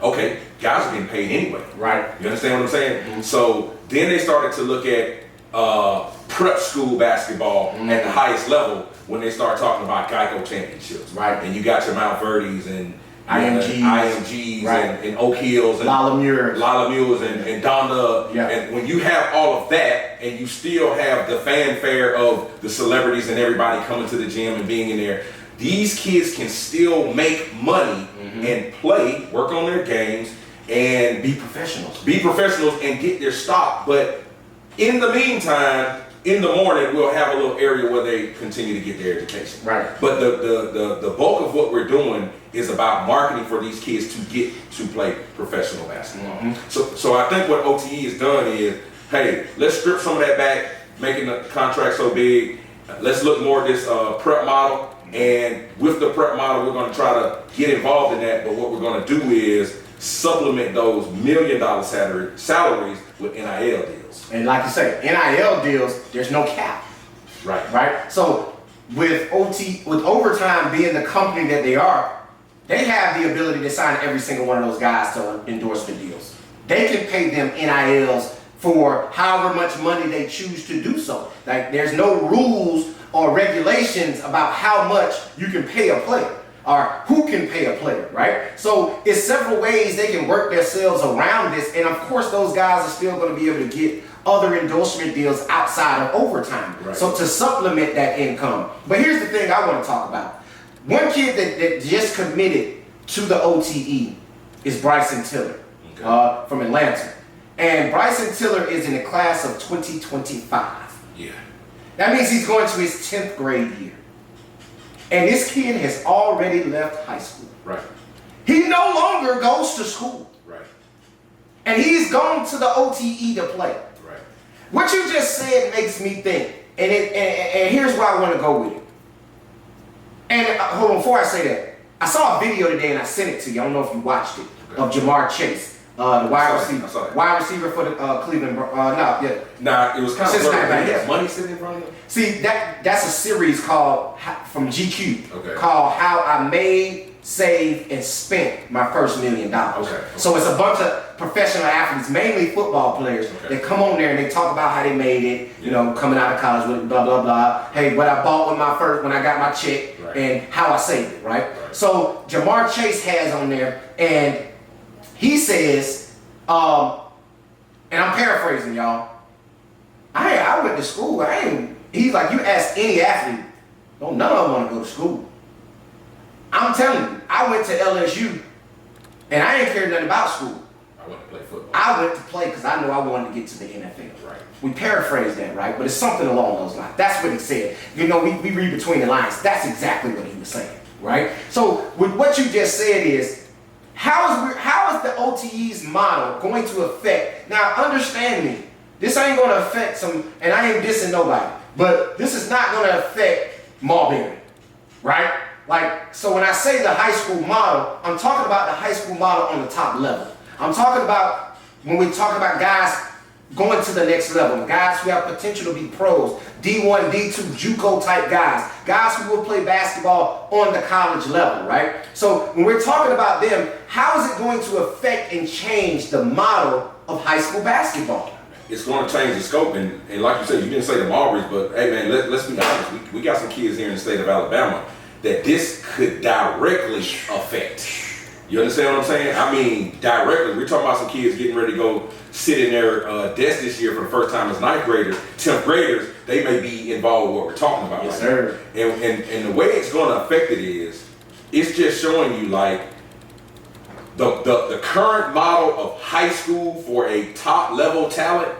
Okay, guys are getting paid anyway. Right. You understand what I'm saying? So then they started to look at prep school basketball at the highest level when they start talking about Geico championships. Right. And you got your Mount Verdes and IMGs, right. and Oak Hills and Lala Muirs and Donda. Yeah. And when you have all of that and you still have the fanfare of the celebrities and everybody coming to the gym and being in there, these kids can still make money and play, work on their games, and be professionals. Be professionals and get their stock. But in the meantime, in the morning, we'll have a little area where they continue to get their education. Right. But the bulk of what we're doing is about marketing for these kids to get to play professional basketball. So I think what OTE has done is, hey, let's strip some of that back, making the contract so big. Let's look more at this prep model. And with the prep model, we're going to try to get involved in that. But what we're going to do is supplement those $1 million salaries with NIL deals. And like you say, NIL deals, there's no cap. Right. Right? So with Overtime being the company that they are, they have the ability to sign every single one of those guys to endorsement deals. They can pay them NILs for however much money they choose to do so. Like there's no rules or regulations about how much you can pay a player or who can pay a player, right? So it's several ways they can work themselves around this, and of course those guys are still going to be able to get other endorsement deals outside of Overtime. Right. So to supplement that income. But here's the thing I want to talk about. One kid that just committed to the OTE is Bryson Tiller from Atlanta. And Bryson Tiller is in the class of 2025. Yeah. That means he's going to his 10th grade year. And this kid has already left high school. Right. He no longer goes to school. Right. And he's gone to the OTE to play. Right. What you just said makes me think, and here's where I want to go with it. And hold on, before I say that, I saw a video today and I sent it to you. I don't know if you watched it, of Jamar Chase, the wide receiver for the Cleveland. Nah, it was kind of blurry. He has money sitting in front of him. See, that's a series called from GQ called "How I Made, Saved, and Spent My First $1 Million." Okay. So it's a bunch of professional athletes, mainly football players, that come on there and they talk about how they made it. You know, coming out of college with blah blah blah. Hey, what I bought with my first when I got my check, and how I saved it. Right. So Jamar Chase has on there, and he says, and I'm paraphrasing, y'all. I went to school. He's like, you ask any athlete, none of them want to go to school. I'm telling you, I went to LSU, and I ain't cared nothing about school. I went to play football. I went to play because I knew I wanted to get to the NFL. Right. We paraphrase that, right? But it's something along those lines. That's what he said. You know, we read between the lines. That's exactly what he was saying, right? So with what you just said is, how is the OTE's model going to affect? Now, understand me. This ain't going to affect and I ain't dissing nobody, but this is not going to affect Marbury, right? Like, so when I say the high school model, I'm talking about the high school model on the top level. I'm talking about when we talk about guys going to the next level, guys who have potential to be pros, D1, D2, JUCO type guys who will play basketball on the college level, right? So when we're talking about them, how is it going to affect and change the model of high school basketball? It's going to change the scope, and like you said, you didn't say the Marburys, but hey man, let's be honest. We got some kids here in the state of Alabama that this could directly affect. You understand what I'm saying? I mean, directly. We're talking about some kids getting ready to go sit in their desk this year for the first time as 9th graders, 10th graders. They may be involved with what we're talking about. Yes, sir. And the way it's going to affect it is, it's just showing you like the current model of high school for a top level talent.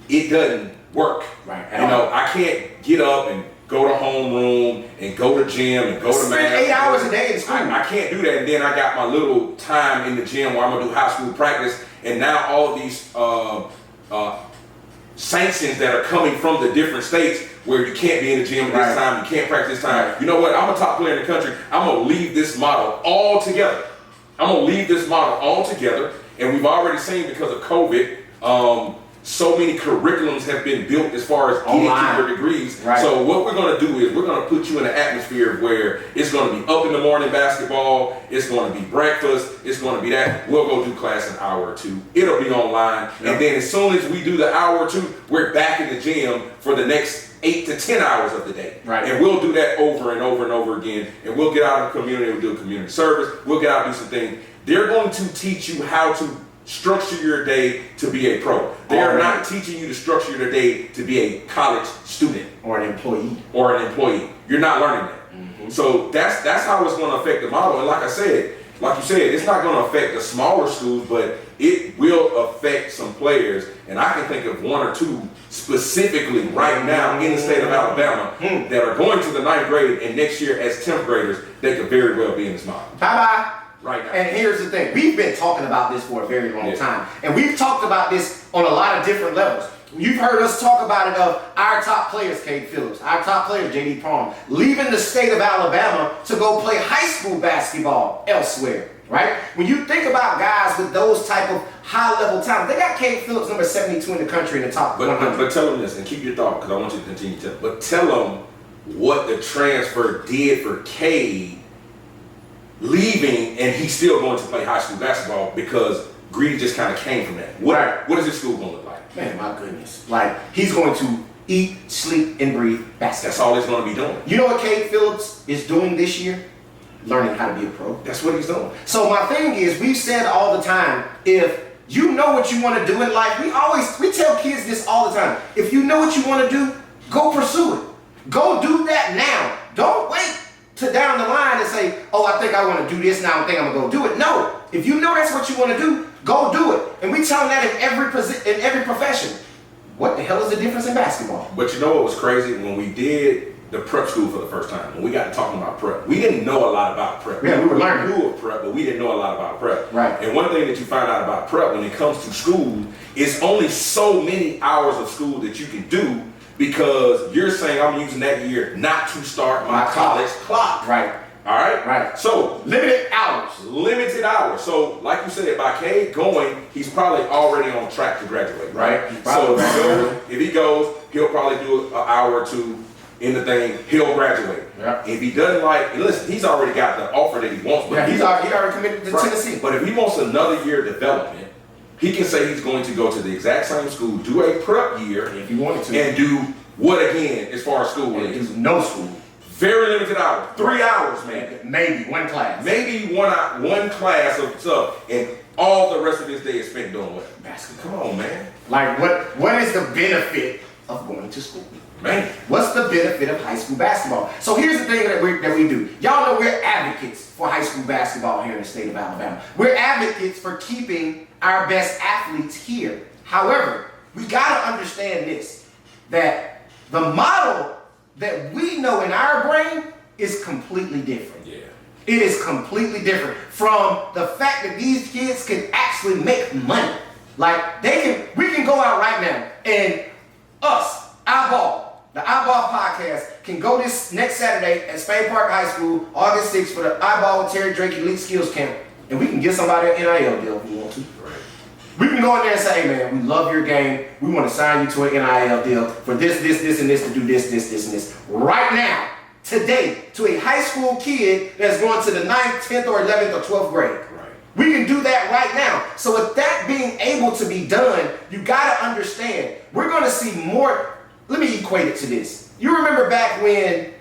It doesn't work. Right. You know, I can't get up and go to homeroom and go to gym and go to math. 8 hours a day in school. I can't do that. And then I got my little time in the gym where I'm gonna do high school practice. And now all of these sanctions that are coming from the different states where you can't be in the gym at this time, you can't practice this time. You know what? I'm a top player in the country. I'm gonna leave this model altogether. And we've already seen because of COVID, so many curriculums have been built as far as getting to your degrees. Right. So what we're going to do is we're going to put you in an atmosphere where it's going to be up in the morning basketball, it's going to be breakfast, it's going to be that. We'll go do class an hour or two. It'll be online. Yep. And then as soon as we do the hour or two, we're back in the gym for the next 8 to 10 hours of the day. Right. And we'll do that over and over and over again. And we'll get out in the community, we'll do a community service, we'll get out and do some things. They're going to teach you how to structure your day to be a pro. They are not teaching you to structure your day to be a college student or an employee. You're not learning that. So that's how it's going to affect the model. And like you said, it's not going to affect the smaller schools, but it will affect some players. And I can think of one or two specifically right now in the state of Alabama that are going to the 9th grade, and next year as 10th graders, they could very well be in this model. Bye-bye. Right now. And here's the thing. We've been talking about this for a very long time. And we've talked about this on a lot of different levels. You've heard us talk about it of our top players, Cade Phillips, our top players, J.D. Palm, leaving the state of Alabama to go play high school basketball elsewhere, right? When you think about guys with those type of high-level talent, they got Cade Phillips, number 72 in the country in the top 100. But tell them this, and keep your thought, because I want you to continue to tell. But tell them what the transfer did for Cade leaving, and he's still going to play high school basketball because Greedy just kind of came from that. What is his school going to look like? Man, my goodness. Like, he's going to eat, sleep, and breathe basketball. That's all he's going to be doing. You know what Cade Phillips is doing this year? Learning how to be a pro. That's what he's doing. So my thing is, we've said all the time, if you know what you want to do in life, we tell kids this all the time. If you know what you want to do, go pursue it. Go do that now. Don't wait to down the line and say, oh, I think I want to do this now, I think I'm going to go do it. No. If you know that's what you want to do, go do it. And we tell them that in every profession. What the hell is the difference in basketball? But you know what was crazy? When we did the prep school for the first time, when we got to talking about prep, we didn't know a lot about prep. Yeah, we were learning. We knew of prep, but we didn't know a lot about prep. Right. And one thing that you find out about prep when it comes to school, it's only so many hours of school that you can do because you're saying I'm using that year not to start my college clock. Right. All right? Right. So, Limited hours. limited hours. So, like you said, by Cade going, he's probably already on track to graduate, right? So, if he goes, he'll probably do an hour or two in the thing, he'll graduate. Yeah. If he doesn't like, listen, he's already got the offer that he wants. But Yeah, he already committed to Tennessee. But if he wants another year of development, he can say he's going to go to the exact same school, do a prep year, If he wanted to. and do what again as far as school And is? do no school. Very limited hours. 3 hours, man. Maybe one class. Maybe one class of stuff, and all the rest of his day is spent doing what? Basketball. Come on, man. Like what is the benefit of going to school? Man. What's the benefit of high school basketball? So here's the thing that we do. Y'all know we're advocates for high school basketball here in the state of Alabama. We're advocates for keeping our best athletes here. However, we gotta understand this, that the model that we know in our brain is completely different. Yeah. It is completely different from the fact that these kids can actually make money. Like we can go out right now and us, iBall, the iBall podcast can go this next Saturday at Spain Park High School, August 6th for the iBall with Terry Drake Elite Skills Camp. And we can get somebody an NIL deal if we want to. Right. We can go in there and say, hey man, we love your game. We want to sign you to an NIL deal for this, and this to do this, and this. Right now, today, to a high school kid that's going to the 9th, 10th, or 11th, or 12th grade. Right. We can do that right now. So with that being able to be done, you got to understand, we're going to see more. Let me equate it to this. You remember back when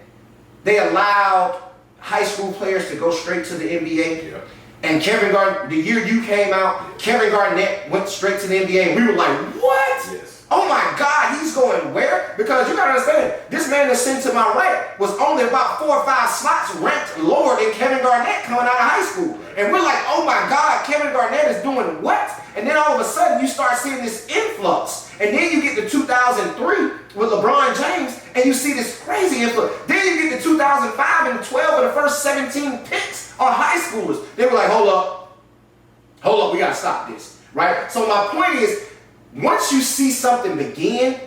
they allowed high school players to go straight to the NBA? Yeah. And Kevin Garnett, the year you came out, Kevin Garnett went straight to the NBA. And we were like, what? Yes. Oh my God, he's going where? Because you gotta understand, this man that's sitting to my right was only about 4 or 5 slots ranked lower than Kevin Garnett coming out of high school. And we're like, oh my God, Kevin Garnett is doing what? And then all of a sudden you start seeing this influx. And then you get to 2003 with LeBron James and you see this crazy influx. Then you get to 2005 and 12 and the first 17 picks are high schoolers. They were like, hold up, we gotta stop this, right? So my point is, once you see something begin,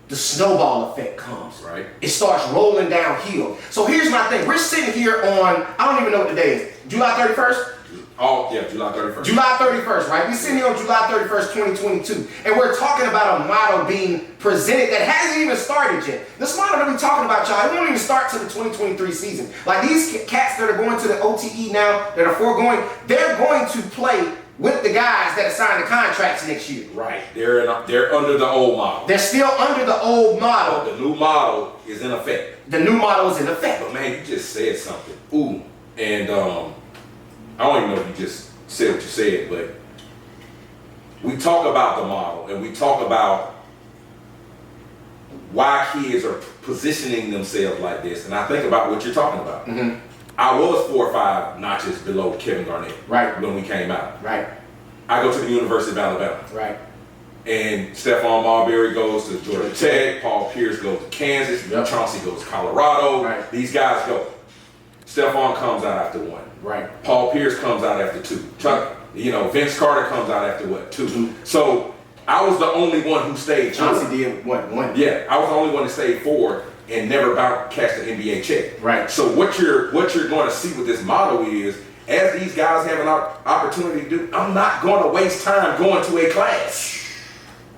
the snowball effect comes. Right. It starts rolling downhill. So here's my thing. We're sitting here on, I don't even know what the day is, July 31st? Oh, yeah, July 31st. July 31st, right? We're sitting here on July 31st, 2022. And we're talking about a model being presented that hasn't even started yet. This model that we're talking about, y'all, it won't even start till the 2023 season. Like these cats that are going to the OTE now, that are foregoing, they're going to play with the guys that sign the contracts next year. Right. They're under the old model. They're still under the old model. The new model is in effect. The new model is in effect. But man, you just said something. Ooh. And I don't even know if you just said what you said, but we talk about the model and we talk about why kids are positioning themselves like this. And I think about what you're talking about. Mm-hmm. I was 4 or 5 notches below Kevin Garnett. Right. When we came out. Right. I go to the University of Alabama. Right. And Stephon Marbury goes to Georgia Tech. Paul Pierce goes to Kansas. Yep. Chauncey goes to Colorado. Right. These guys go. Stephon comes out after 1. Right. Paul Pierce comes out after 2. Vince Carter comes out after what? 2. So I was the only one who stayed. Chauncey did what? 1. Yeah, I was the only one that stayed 4 and never cashed an NBA check. Right. So what you're going to see with this model is, as these guys have an opportunity to do, I'm not going to waste time going to a class.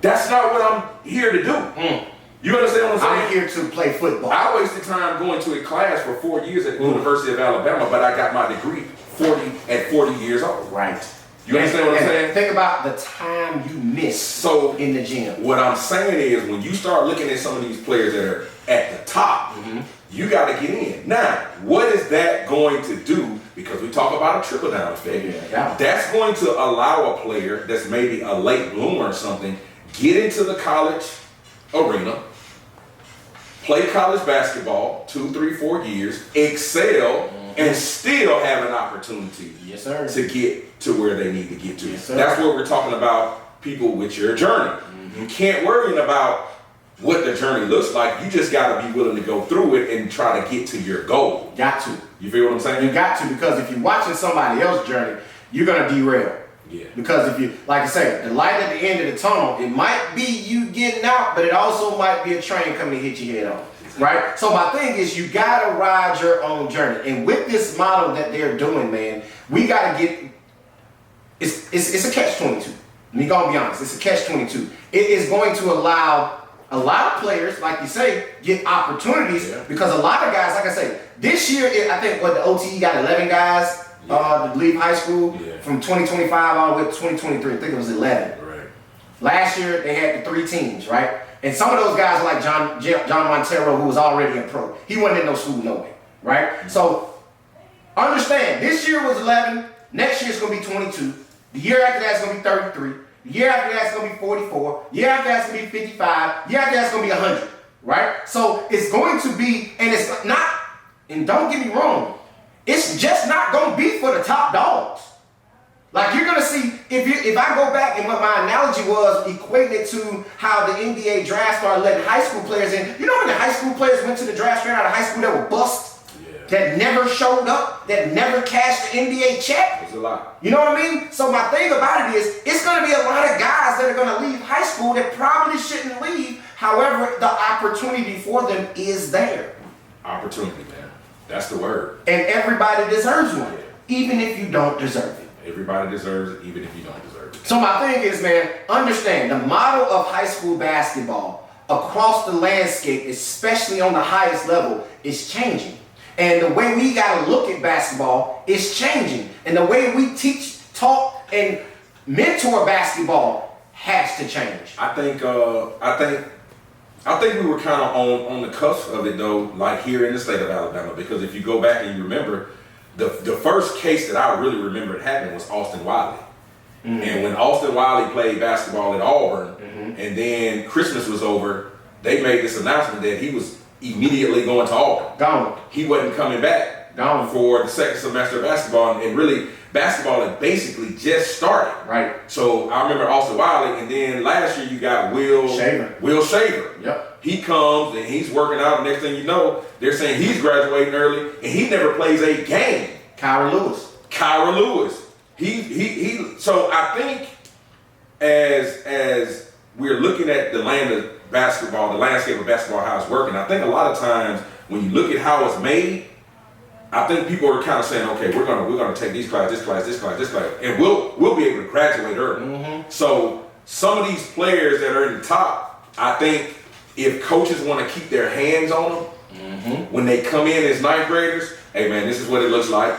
That's not what I'm here to do. You understand what I'm saying? I'm here to play football. I wasted time going to a class for 4 years at the University of Alabama, but I got my degree at 40 years old. Right. You understand what I'm saying? Think about the time you missed in the gym. What I'm saying is, when you start looking at some of these players that are at the top, you got to get in. Now, what is that going to do? Because we talk about a trickle down effect. Yeah. That's going to allow a player that's maybe a late bloomer or something get into the college arena, play college basketball 2, 3, 4 years, excel, and still have an opportunity to get to where they need to get to. Yes, sir. That's what we're talking about, people with your journey. You can't worry about what the journey looks like. You just got to be willing to go through it and try to get to your goal. Got to. You feel what I'm saying? You got to, because if you're watching somebody else's journey, you're going to derail. Yeah. Because if you, like I say, the light at the end of the tunnel, it might be you getting out, but it also might be a train coming to hit your head on. Right? So my thing is, you gotta ride your own journey. And with this model that they're doing, man, we gotta get, it's a catch-22. Me gonna be honest, it's a catch-22. It is going to allow a lot of players, like you say, get opportunities, because a lot of guys, like I say, this year, I think what the OTE got 11 guys to leave high school from 2025 all the way to 2023. I think it was 11. Right. Last year, they had the 3 teams, right? And some of those guys were like John Montero, who was already a pro. He wasn't in no school no way, right? So understand, this year was 11. Next year it's going to be 22. The year after that it's going to be 33. The year after that it's going to be 44. The year after that it's going to be 55. The year after that it's going to be 100, right? So it's going to be, and it's not, and don't get me wrong, it's just not going to be for the top dogs. Like, you're gonna see, if I go back and what my analogy was, equating it to how the NBA draft started letting high school players in. You know when the high school players went to the draft straight out of high school that were bust, that never showed up, that never cashed the NBA check? It's a lot. You know what I mean? So my thing about it is, it's gonna be a lot of guys that are gonna leave high school that probably shouldn't leave. However, the opportunity for them is there. Opportunity, man. That's the word. And everybody deserves one, even if you don't deserve it. Everybody deserves it, even if you don't deserve it. So my thing is, man, understand the model of high school basketball across the landscape, especially on the highest level, is changing. And the way we got to look at basketball is changing. And the way we teach, talk, and mentor basketball has to change. I think we were kind of on the cusp of it, though, like here in the state of Alabama, because if you go back and you remember, the first case that I really remember it happening was Austin Wiley. And when Austin Wiley played basketball at Auburn, and then Christmas was over, they made this announcement that he was immediately going to Auburn. Gone. He wasn't coming back for the second semester of basketball, and really basketball had basically just started. Right. So I remember Austin Wiley, and then last year you got Will Shaver. Yep. He comes and he's working out, and next thing you know, they're saying he's graduating early, and he never plays a game. Kyra Lewis. So I think as we're looking at the land of basketball, the landscape of basketball, how it's working, I think a lot of times when you look at how it's made, I think people are kind of saying, okay, we're gonna take these classes, this class, and we'll be able to graduate early. So some of these players that are in the top, I think if coaches want to keep their hands on them when they come in as ninth graders, hey man, this is what it looks like.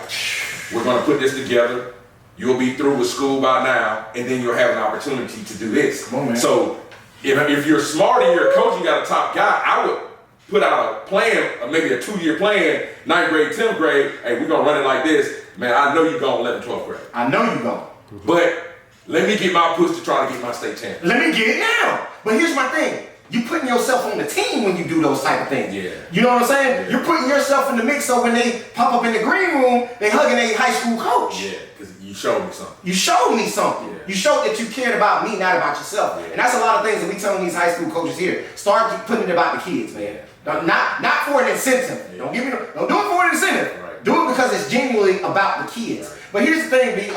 We're gonna put this together. You'll be through with school by now, and then you'll have an opportunity to do this. Come on, man. So if you're smart and you're a coach, you got a top guy, I would put out a plan, maybe a 2-year plan, 9th grade, 10th grade. Hey, we're gonna run it like this. Man, I know you're going 11th, 12th grade. I know you're going. But let me get my push to try to get my state champion. Let me get it now. But here's my thing. You putting yourself on the team when you do those type of things. Yeah. You know what I'm saying? Yeah. You're putting yourself in the mix, so when they pop up in the green room, they hugging a high school coach. Yeah, because you showed me something. You showed me something. Yeah. You showed that you cared about me, not about yourself. Yeah. And that's a lot of things that we telling these high school coaches here. Start putting it about the kids, man. Not for an incentive. Yeah. Don't do it for an incentive. Right. Do it because it's genuinely about the kids. Right. But here's the thing, B.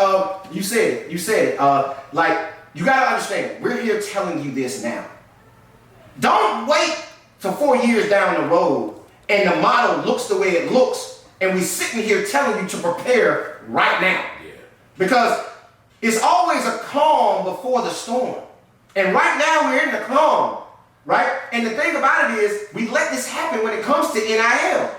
You said it. Like, you gotta understand, we're here telling you this now. Don't wait till 4 years down the road and the model looks the way it looks, and we sitting here telling you to prepare right now. Yeah. Because it's always a calm before the storm. And right now we're in the calm, right? And the thing about it is, we let this happen when it comes to NIL.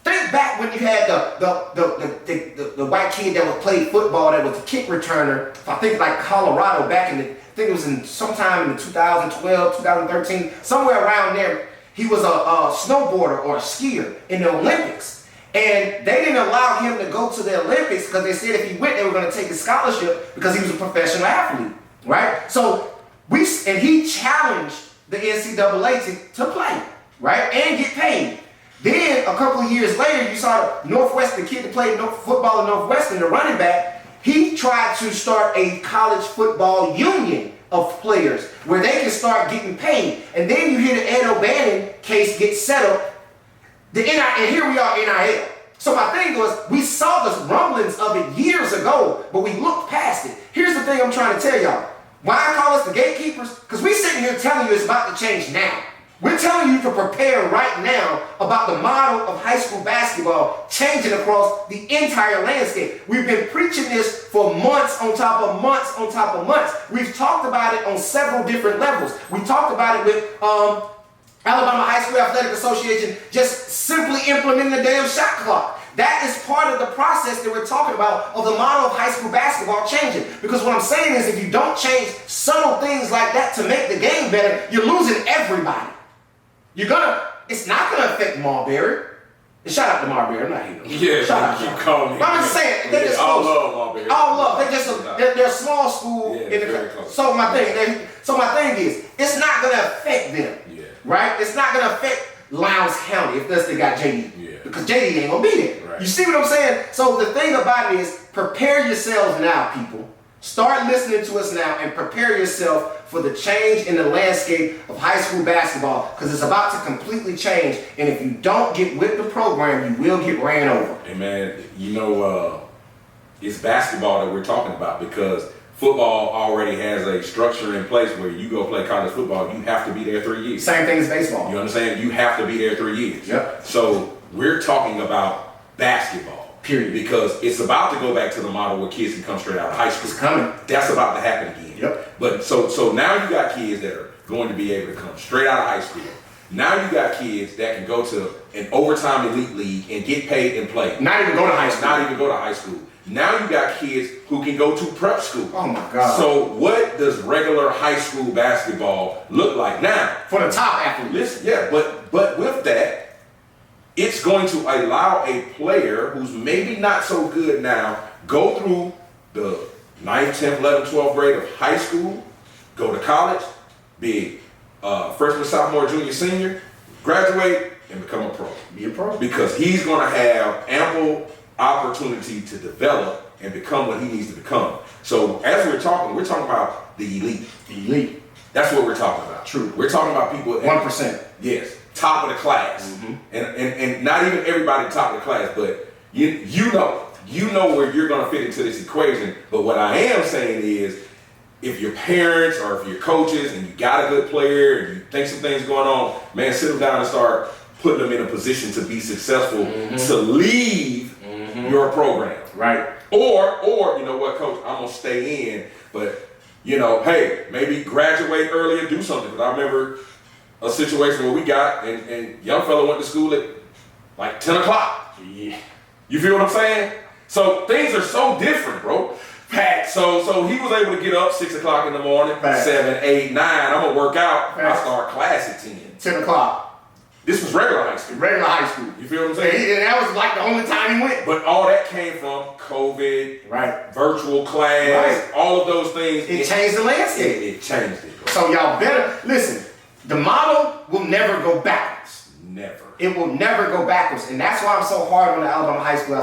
Think back when you had the white kid that was played football, that was a kick returner, I think like Colorado back in the, I think it was in sometime in the 2012, 2013, somewhere around there. He was a snowboarder or a skier in the Olympics. And they didn't allow him to go to the Olympics because they said if he went, they were going to take his scholarship because he was a professional athlete, right? So he challenged the NCAA to play, right? And get paid. Then a couple of years later, you saw the kid that played football at Northwestern, the running back. He tried to start a college football union of players where they can start getting paid. And then you hear the Ed O'Bannon case get settled. And here we are, NIL. So my thing was, we saw the rumblings of it years ago, but we looked past it. Here's the thing I'm trying to tell y'all. Why I call us the gatekeepers? Because we sitting here telling you it's about to change now. We're telling you to prepare right now about the model of high school basketball changing across the entire landscape. We've been preaching this for months on top of months on top of months. We've talked about it on several different levels. We talked about it with Alabama High School Athletic Association just simply implementing the damn shot clock. That is part of the process that we're talking about of the model of high school basketball changing. Because what I'm saying is if you don't change subtle things like that to make the game better, you're losing everybody. It's not gonna affect Marbury. Shout out to Marbury, I'm not hating him. Yeah, shout out keep calling me. I'm just saying, they're just all close. love Marbury. All love. They're a small school Yeah, in the very close. So my thing is, it's not gonna affect them. Yeah. Right? It's not gonna affect Lowndes County if they got JD. Yeah. Because JD ain't gonna be there. Right. You see what I'm saying? So the thing about it is, prepare yourselves now, people. Start listening to us now and prepare yourself for the change in the landscape of high school basketball, because it's about to completely change. And if you don't get with the program, you will get ran over. Hey man, it's basketball that we're talking about, because football already has a structure in place where you go play college football, you have to be there 3 years. Same thing as baseball. You understand? You have to be there 3 years. Yep. So we're talking about basketball. Period. Because it's about to go back to the model where kids can come straight out of high school. It's coming. That's about to happen again. Yep. But so now you got kids that are going to be able to come straight out of high school. Now you got kids that can go to an overtime elite league and get paid and play. Not even go to high school. Not even go to high school. Now you got kids who can go to prep school. Oh my God. So what does regular high school basketball look like now? For the top athletes. Listen, yeah, but with that, it's going to allow a player who's maybe not so good now go through the 9th, 10th, 11th, 12th grade of high school, go to college, be freshman, sophomore, junior, senior, graduate, and become a pro. Be a pro. Because he's going to have ample opportunity to develop and become what he needs to become. So as we're talking about the elite. The elite. That's what we're talking about. True. We're talking about people. 1%. Yes. Top of the class. Mm-hmm. And not even everybody top of the class, but you know where you're going to fit into this equation. But what I am saying is, if your parents or if your coaches and you got a good player and you think some things going on, man, sit them down and start putting them in a position to be successful, to leave your program. Right. Or you know what, coach, I'm going to stay in, but hey, maybe graduate earlier, do something. Because I remember a situation where we got, and young fella went to school at like 10 o'clock. Yeah. You feel what I'm saying? So things are so different, bro. Pat, so he was able to get up 6 o'clock in the morning, Pat. 7, 8, 9. I'm going to work out. Pat. I start class at 10. 10 o'clock. This was regular high school. Regular high school. You feel what I'm And saying? that was like the only time he went. But all that came from COVID, Right. virtual class, Right. all of those things. It changed the landscape. It changed it, bro. So y'all better, listen, the model will never go backwards. Never. It will never go backwards. And that's why I'm so hard on the Alabama High School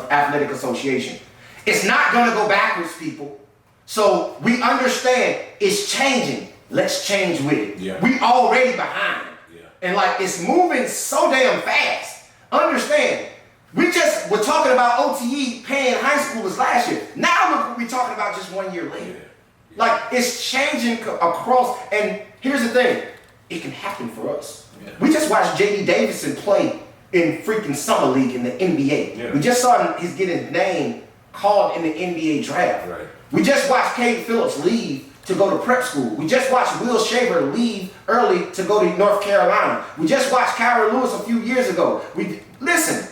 Athletic Association. It's not going to go backwards, people. So we understand it's changing. Let's change with it. Yeah. We already behind. Yeah. And like it's moving so damn fast. Understand, we're talking about OTE paying high schoolers last year. Now look what we're talking about just 1 year later. Yeah. Like it's changing across, and here's the thing, it can happen for us. Yeah. We just watched J.D. Davison play in freaking summer league in the NBA. Yeah. We just saw him, he's getting his name called in the NBA draft. Right. We just watched Cade Phillips leave to go to prep school. We just watched Will Shaver leave early to go to North Carolina. We just watched Kyra Lewis a few years ago. Listen,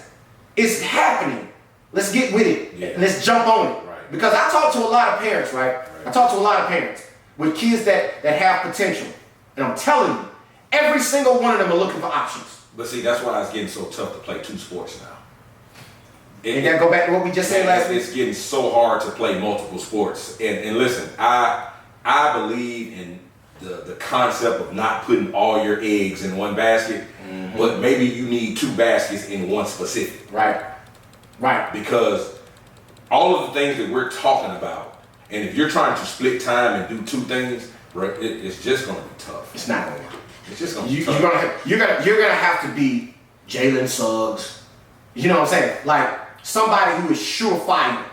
it's happening. Let's get with it. Yeah. Let's jump on it. Right. Because I talk to a lot of parents, right? I talk to a lot of parents with kids that have potential. And I'm telling you, every single one of them are looking for options. But see, that's why it's getting so tough to play 2 sports now. And that go back to what we just said last week. It's getting so hard to play multiple sports. And listen, I believe in the concept of not putting all your eggs in one basket, but maybe you need 2 baskets in one specific. Right. Right. Because all of the things that we're talking about, and if you're trying to split time and do 2 things, bro, it's just gonna be tough. It's not gonna work. It's just gonna be tough. You're gonna have to be Jalen Suggs. You know what I'm saying? Like somebody who is surefire.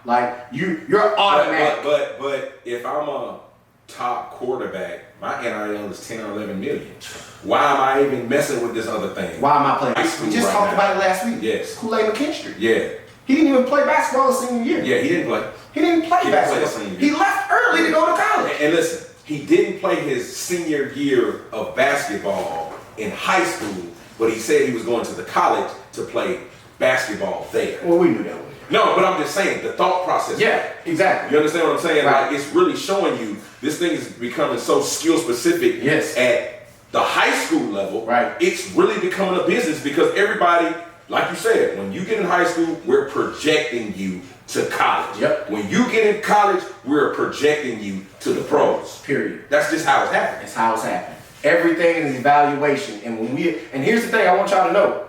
Like you're automatic. But if I'm a top quarterback, my NIL is 10 or 11 million. Why am I even messing with this other thing? Why am I playing? We just talked about it last week. Yes. Kool-Aid McKinstry. Yeah. He didn't even play basketball his senior year. Yeah, he didn't play. He didn't play basketball. senior year. He left early to go to college. And listen, he didn't play his senior year of basketball in high school, but he said he was going to the college to play basketball there. Well, we knew that one. No, but I'm just saying the thought process. Yeah, exactly. You understand what I'm saying? Right. Like it's really showing you this thing is becoming so skill specific. Yes. At the high school level, right? It's really becoming a business because everybody, like you said, when you get in high school, we're projecting you to college. Yep. When you get in college, we're projecting you to the pros. Period. That's just how it's happening. That's how it's happening. Everything is evaluation, and and here's the thing I want y'all to know: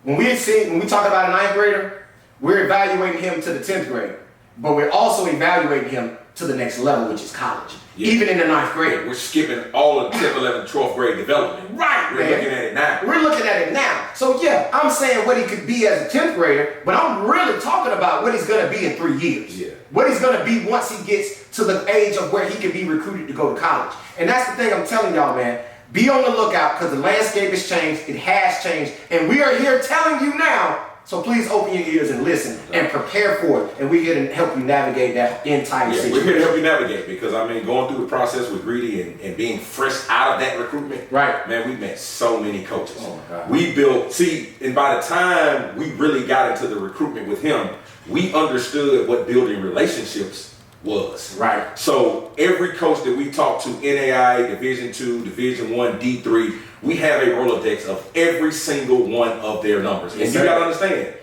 when we talk about a ninth grader, we're evaluating him to the 10th grade, but we're also evaluating him to the next level, which is college. Yeah. Even in the ninth grade. We're skipping all of 10th, 11th, 12th grade development. Right, We're looking at it now. We're looking at it now. So yeah, I'm saying what he could be as a 10th grader, but I'm really talking about what he's going to be in 3 years. Yeah. What he's going to be once he gets to the age of where he can be recruited to go to college. And that's the thing I'm telling y'all, man. Be on the lookout because the landscape has changed. It has changed. And we are here telling you now. So please open your ears and listen and prepare for it. And we're here to help you navigate that entire situation. We're here to help you navigate because, I mean, going through the process with Greedy and being fresh out of that recruitment, right? Man, we met so many coaches. Oh my God. We built, and by the time we really got into the recruitment with him, we understood what building relationships was. Right. So every coach that we talked to, NAI, Division II, Division I, D3, we have a Rolodex of every single one of their numbers. And you gotta understand,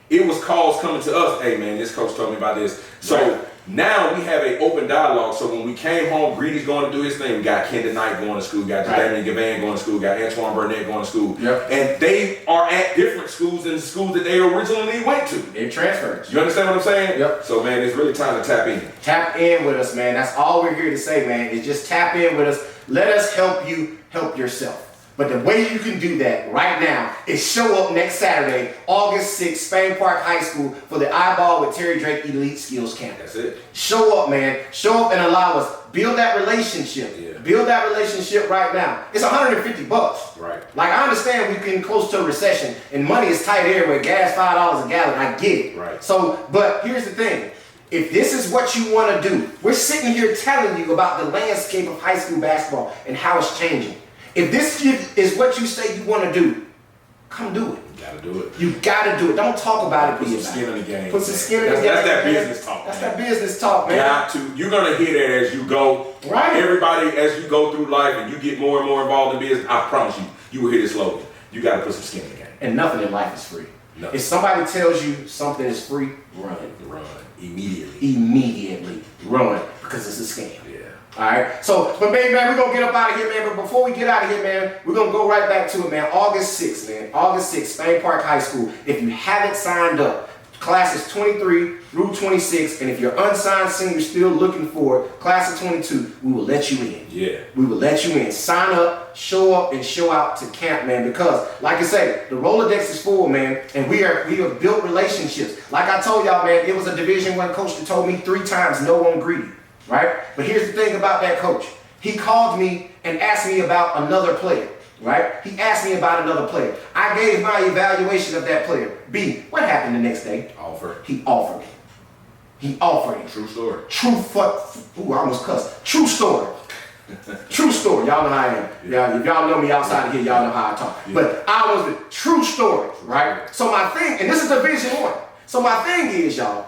it was calls coming to us, hey man, this coach told me about this. So now we have an open dialogue. So when we came home, Greedy's going to do his thing. We got Kendon Knight going to school, got Jadamian Gavan going to school, got Antoine Burnett going to school. Yep. And they are at different schools than the schools that they originally went to. They're transferred. You understand what I'm saying? Yep. So man, it's really time to tap in. Tap in with us, man. That's all we're here to say, man, is just tap in with us. Let us help you help yourself. But the way you can do that right now is show up next Saturday, August 6th, Spain Park High School for the iBall with Terry Drake Elite Skills Camp. That's it. Show up, man. Show up and allow us. Build that relationship. Yeah. Build that relationship right now. It's $150. Right. Like, I understand we're getting close to a recession and money is tight everywhere. Gas $5 a gallon. I get it. Right. So, but here's the thing. If this is what you want to do, we're sitting here telling you about the landscape of high school basketball and how it's changing. If this is what you say you want to do, come do it. You gotta do it. You gotta do it. Don't talk about it. Put some skin in the game. Put some skin in the game. That's that business talk. That's that business talk, man. Got to. You're gonna hear that as you go. Right. Everybody, as you go through life and you get more and more involved in business, I promise you will hear this slogan. You gotta put some skin in the game. And nothing in life is free. Nothing. If somebody tells you something is free, run. Run immediately. Immediately run because it's a scam. Yeah. All right. So, but baby, man, we're going to get up out of here, man. But before we get out of here, man, we're going to go right back to it, man. August 6th, man. August 6th, Spain Park High School. If you haven't signed up, classes 23 through 26. And if you're unsigned senior still looking for class of 22, we will let you in. Yeah. We will let you in. Sign up, and show out to camp, man. Because, like I say, the Rolodex is full, man. And we have built relationships. Like I told y'all, man, it was a Division I coach that told me 3 times no on Greedy. Right? But here's the thing about that coach. He called me and asked me about another player. Right? He asked me about another player. I gave my evaluation of that player. B, what happened the next day? Offer. He offered me. He offered me. True story. Ooh, I almost cussed. True story. True story. Y'all know how I am. Yeah. If y'all know me outside of here, y'all know how I talk. Yeah. But I was the true story, right? So my thing, and this is Division I. So my thing is, y'all,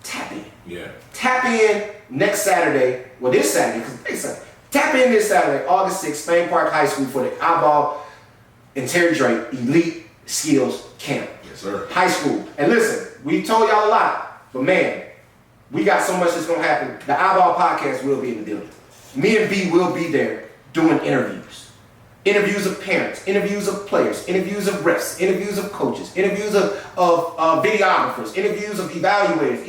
tap in. Yeah. Tap in next Saturday. Well, this Saturday, because next Saturday. Tap in this Saturday, August 6th, Spain Park High School for the iBall and Terry Drake Elite Skills Camp. Yes, sir. High school. And listen, we told y'all a lot, but man, we got so much that's going to happen. The iBall podcast will be in the building. Me and B will be there doing interviews. Interviews of parents, interviews of players, interviews of refs, interviews of coaches, interviews of videographers, interviews of evaluators,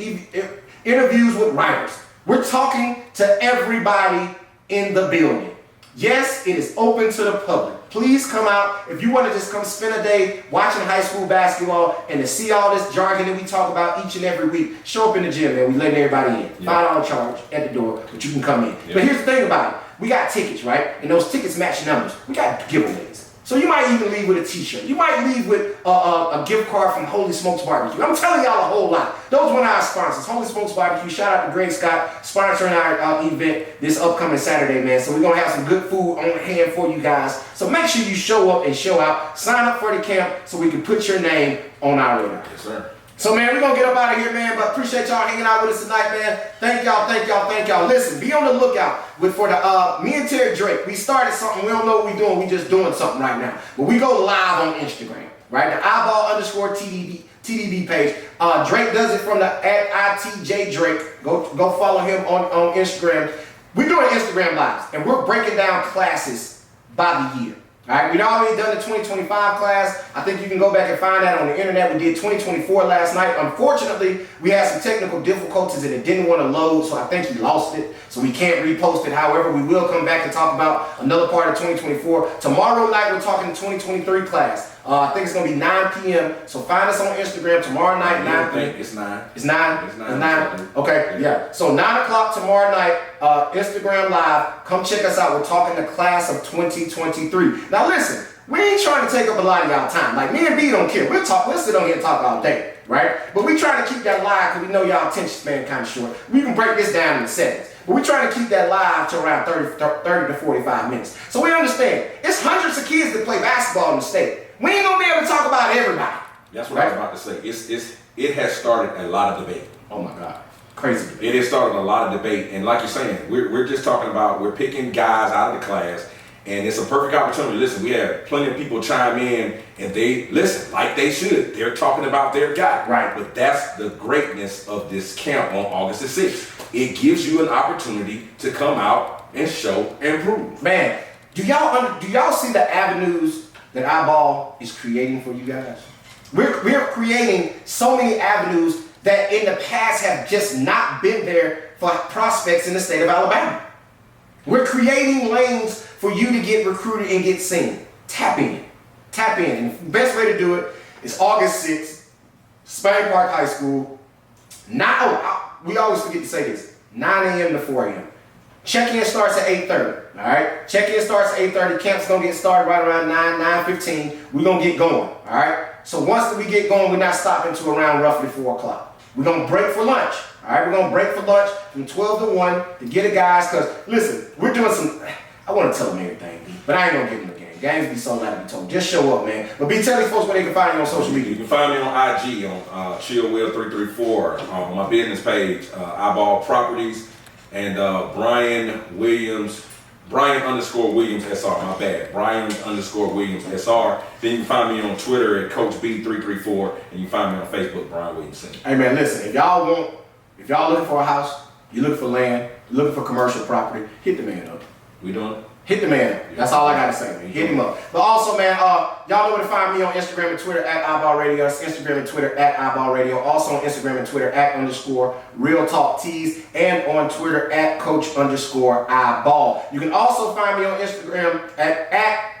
interviews with writers. We're talking to everybody in the building. Yes, it is open to the public. Please come out. If you want to just come spend a day watching high school basketball and to see all this jargon that we talk about each and every week, show up in the gym, man. We letting everybody in. $5 charge at the door, but you can come in. But here's the thing about it. We got tickets, right? And those tickets match numbers. We got giveaways. So you might even leave with a t-shirt. You might leave with a gift card from Holy Smokes Barbecue. I'm telling y'all a whole lot. Those one of our sponsors, Holy Smokes Barbecue. Shout out to Greg Scott sponsoring our event this upcoming Saturday, man. So we're going to have some good food on hand for you guys. So make sure you show up and show out. Sign up for the camp so we can put your name on our radar. Yes, sir. So, man, we're going to get up out of here, man, but appreciate y'all hanging out with us tonight, man. Thank y'all, thank y'all, thank y'all. Listen, be on the lookout for the, me and Terry Drake, we started something. We don't know what we're doing. We just doing something right now. But we go live on Instagram, right? The iBall_TDB page. Drake does it from the @ITJ Drake. Go follow him on Instagram. We're doing Instagram lives, and we're breaking down classes by the year. All right, we'd already done the 2025 class. I think you can go back and find that on the internet. We did 2024 last night. Unfortunately, we had some technical difficulties and it didn't want to load, so I think he lost it. So we can't repost it. However, we will come back and talk about another part of 2024. Tomorrow night, we're talking the 2023 class. I think it's going to be 9 p.m. So find us on Instagram tomorrow night, 9 p.m. It's 9. It's 9? It's 9. Okay, yeah. So 9 o'clock tomorrow night, Instagram Live. Come check us out. We're talking the class of 2023. Now listen, we ain't trying to take up a lot of y'all time. Like me and B don't care. We'll sit on here and talk all day, right? But we trying to keep that live because we know y'all attention span kind of short. We can break this down in seconds. But we're trying to keep that live to around 30 to 45 minutes. So we understand, it's hundreds of kids that play basketball in the state. We ain't gonna be able to talk about everybody. That's what I was about to say. It has started a lot of debate. Oh my God, crazy debate. It has started a lot of debate, and like you're saying, we're just talking about, we're picking guys out of the class, and it's a perfect opportunity. Listen, we have plenty of people chime in, and they listen like they should. They're talking about their guy, right? But that's the greatness of this camp on August the 6th. It gives you an opportunity to come out and show and prove. Man, do y'all see the avenues that iBall is creating for you guys? We're creating so many avenues that in the past have just not been there for prospects in the state of Alabama. We're creating lanes for you to get recruited and get seen. Tap in. Tap in. And the best way to do it is August 6th, Spain Park High School. We always forget to say this, 9 a.m. to 4 a.m. Check-in starts at 8:30, all right? Check-in starts at 8:30. Camp's going to get started right around 9:15. We're going to get going, all right? So once we get going, we're not stopping until around roughly 4 o'clock. We're going to break for lunch, all right? We're going to break for lunch from 12 to 1 to get the guys, because, listen, we're doing some, I want to tell them everything, but I ain't going to give them the game. Games be so loud to be told. Just show up, man. But tell these folks where they can find you on social media. You can find me on IG, on ChillWill334, on my business page, iBall Properties, and Brian Williams SR, my bad. Brian _Williams SR. Then you can find me on Twitter at Coach B334, and you can find me on Facebook, Brian Williamson. Hey man, listen, if y'all looking for a house, you're looking for land, you're looking for commercial property, hit the man up. We doing it? Hit the man up. That's all I gotta say, man. Hit him up. But also, man, y'all know where to find me on Instagram and Twitter at iBall Radio. That's Instagram and Twitter at iBall Radio. Also on Instagram and Twitter at _Real Talk Tees, and on Twitter at Coach_iBall. You can also find me on Instagram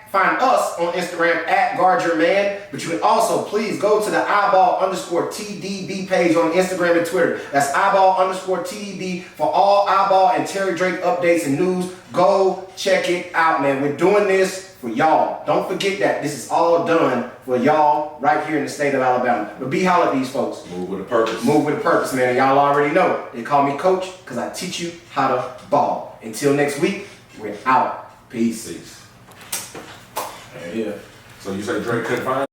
find us on Instagram at GuardYourMan, but you can also please go to the iBall_TDB page on Instagram and Twitter. That's iBall_TDB for all iBall and Terry Drake updates and news. Go check it out, man. We're doing this for y'all. Don't forget that this is all done for y'all right here in the state of Alabama. But be holler at these folks. Move with a purpose. Move with a purpose, man. Y'all already know. They call me Coach because I teach you how to ball. Until next week, we're out. Peace. Yeah. So you say Drake couldn't find